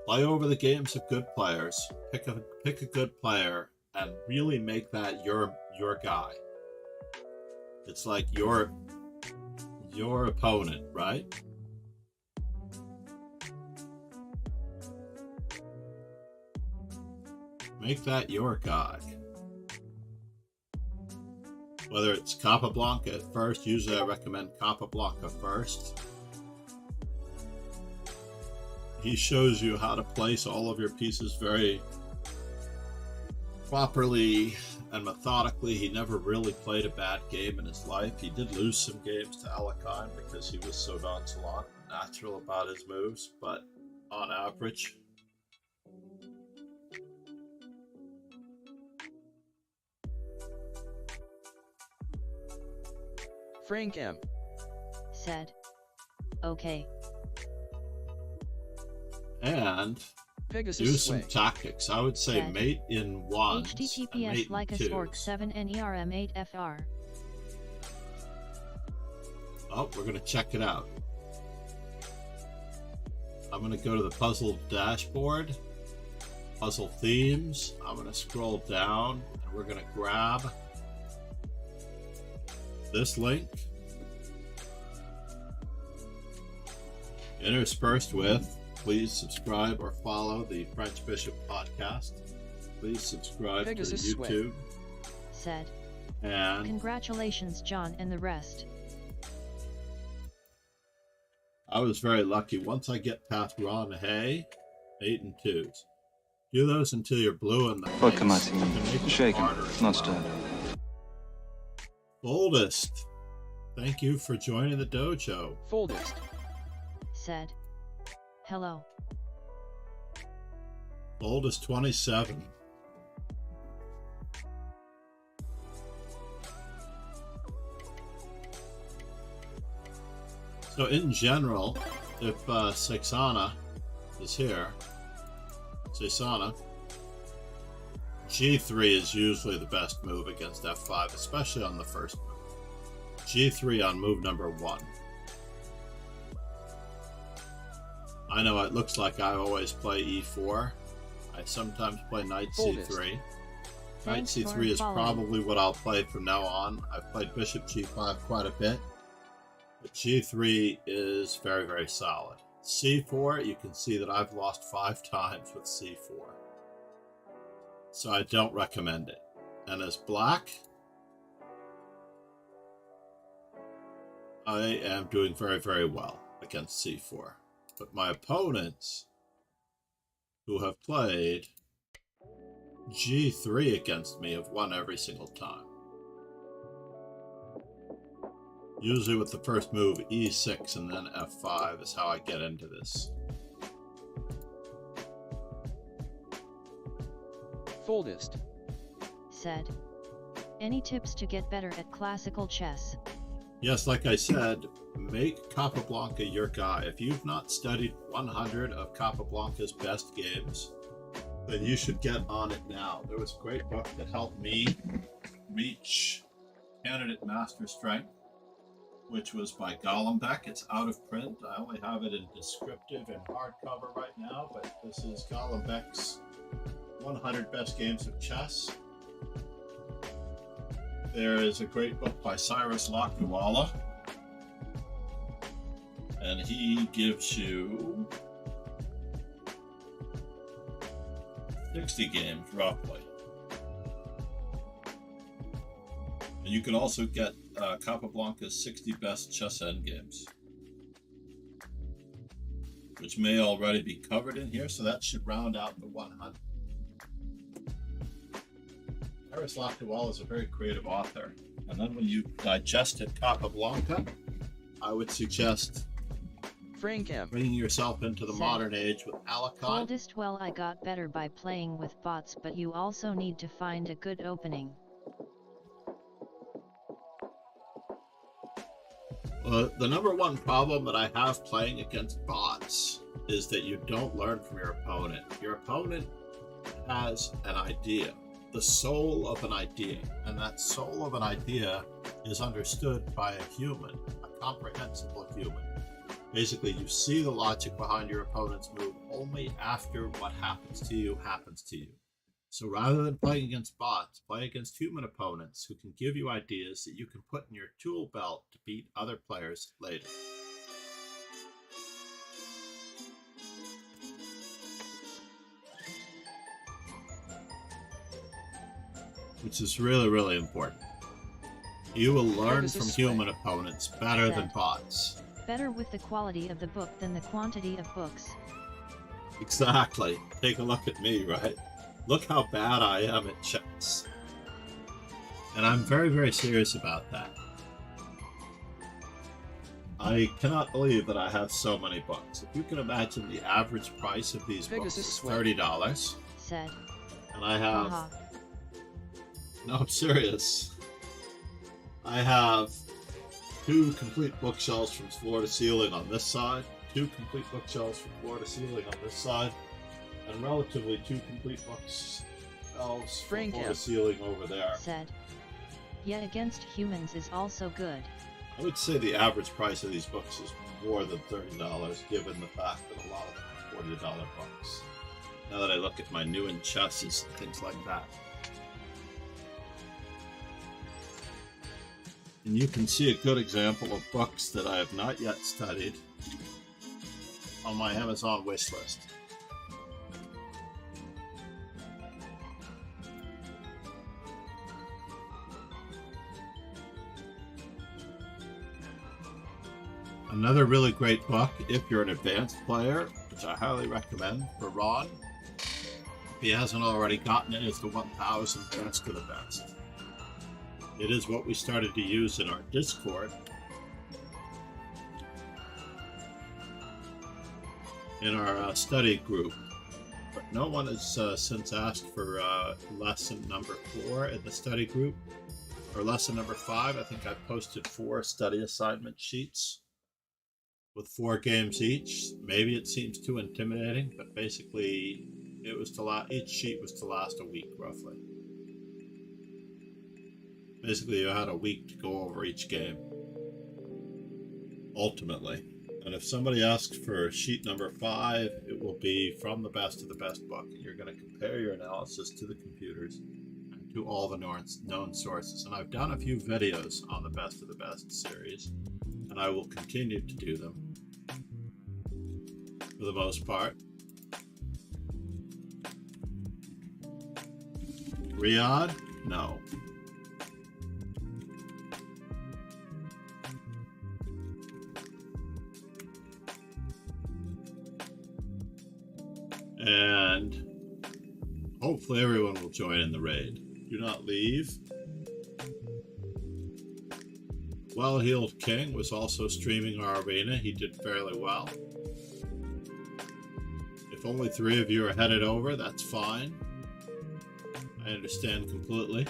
play over the games of good players, pick a good player, and really make that your guy. It's like your opponent, right? Make that your guy. Whether it's Capablanca at first, usually I recommend Capablanca first. He shows you how to place all of your pieces very properly and methodically. He never really played a bad game in his life. He did lose some games to Alakine because he was so nonchalant and natural about his moves, but on average, Frank M. Said. Okay. and Pegasus do some Sway. tactics. I would say Red. mate in ones and HTTPS mate in Lycus Orc twos. 7 NERM 8 FR. Oh, we're going to check it out. I'm going to go to the puzzle dashboard, puzzle themes. I'm going to scroll down and we're going to grab this link, interspersed with, please subscribe or follow the French Bishop podcast. Please subscribe Pegasus to Sway. YouTube. Said. And Congratulations, John and the rest. I was very lucky. Once I get past Raw and Hay, 8 and 2s. Do those until you're blue in the face. Vodka You martini. can make it Shaken, harder as not well. stirred. Boldest, thank you for joining the dojo. Foldest. Said. Hello. Boldest 27. So in general, if Sexana is here, Sexana, G3 is usually the best move against F5, especially on the first move. G3 on move number 1. I know it looks like I always play E4. I sometimes play Knight Foldest. C3. Knight Thanks for C3 is following. probably what I'll play from now on. I've played Bishop G5 quite a bit. But G3 is very, very solid. C4, you can see that I've lost 5 times with C4. So I don't recommend it. And as black, I am doing very, very well against C4. But my opponents who have played G3 against me have won every single time. Usually with the first move, E6 and then F5 is how I get into this. Foldest. Said. Any tips to get better at classical chess? Yes, like I said, make Capablanca your guy. If you've not studied 100 of Capablanca's best games, then you should get on it now. There was a great book that helped me reach Candidate Master Strength, which was by Golombek. It's out of print. I only have it in descriptive and hardcover right now, but this is Golombek's 100 Best Games of Chess. There is a great book by Cyrus Lakdawala, and he gives you 60 games roughly. And you can also get Capablanca's 60 Best Chess Endgames, which may already be covered in here, so that should round out the 100. Cyrus Lakdawala is a very creative author, and then when you digested Capablanca, I would suggest Frank M. bringing yourself into the Same. modern age with Alicante. Oldest. Well, I got better by playing with bots, but you also need to find a good opening. The number one problem that I have playing against bots is that you don't learn from your opponent. Your opponent has an idea, the soul of an idea, and that soul of an idea is understood by a human, a comprehensible human. Basically, you see the logic behind your opponent's move only after what happens to you happens to you. So rather than playing against bots, play against human opponents who can give you ideas that you can put in your tool belt to beat other players later. Which is really, really important. You will learn Pegasus from Sway. human opponents better than Set. bots. Better with the quality of the book than the quantity of books. Exactly. Take a look at me, right? Look how bad I am at chess. And I'm very, very serious about that. I cannot believe that I have so many books. If you can imagine the average price of these books Pegasus is Sway. $30. Said. And I have... Haha. No, I'm serious. I have 2 complete bookshelves from floor to ceiling on this side, 2 complete bookshelves from floor to ceiling on this side, and relatively 2 complete bookshelves from Frank floor M. to ceiling over there. Said. Yet Against Humans is also good. I would say the average price of these books is more than $30, given the fact that a lot of them are $40 books. Now that I look at my new in chesses and things like that. And you can see a good example of books that I have not yet studied on my Amazon wish list. Another really great book, if you're an advanced player, which I highly recommend for Ron, if he hasn't already gotten it, is the 1000 Best of the Best. It is what we started to use in our Discord. In our study group. But no one has since asked for lesson number 4 in the study group. Or lesson number 5. I think I posted 4 study assignment sheets with 4 games each. Maybe it seems too intimidating, but basically it was to each sheet was to last a week roughly. Basically, you had a week to go over each game, ultimately. And if somebody asks for sheet number 5, it will be from the Best of the Best book. And you're going to compare your analysis to the computers and to all the known sources. And I've done a few videos on the Best of the Best series, and I will continue to do them for the most part. Riyadh? No. And hopefully everyone will join in the raid. Do not leave. Well-Heeled King was also streaming our arena. He did fairly well. If only 3 of you are headed over, that's fine. I understand completely.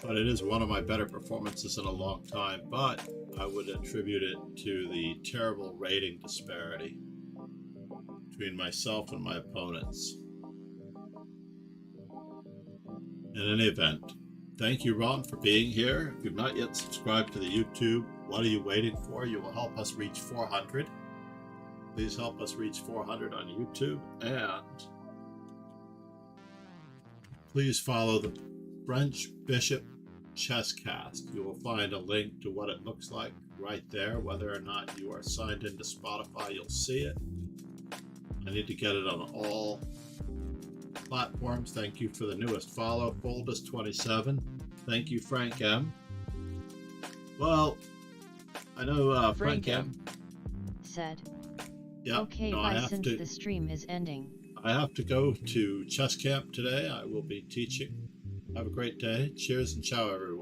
But it is one of my better performances in a long time. But I would attribute it to the terrible rating disparity between myself and my opponents. In any event, thank you, Ron, for being here. If you've not yet subscribed to the YouTube, what are you waiting for? You will help us reach 400. Please help us reach 400 on YouTube, and please follow the French Bishop Chesscast. You will find a link to what it looks like right there. Whether or not you are signed into Spotify, you'll see it. I need to get it on all platforms. Thank you for the newest follow, Foldus27. Thank you, Frank M. Well, I know Frank M. Said. Yeah. Okay, no, bye since the stream is ending. I have to go to chess camp today. I will be teaching. Have a great day. Cheers and ciao, everyone.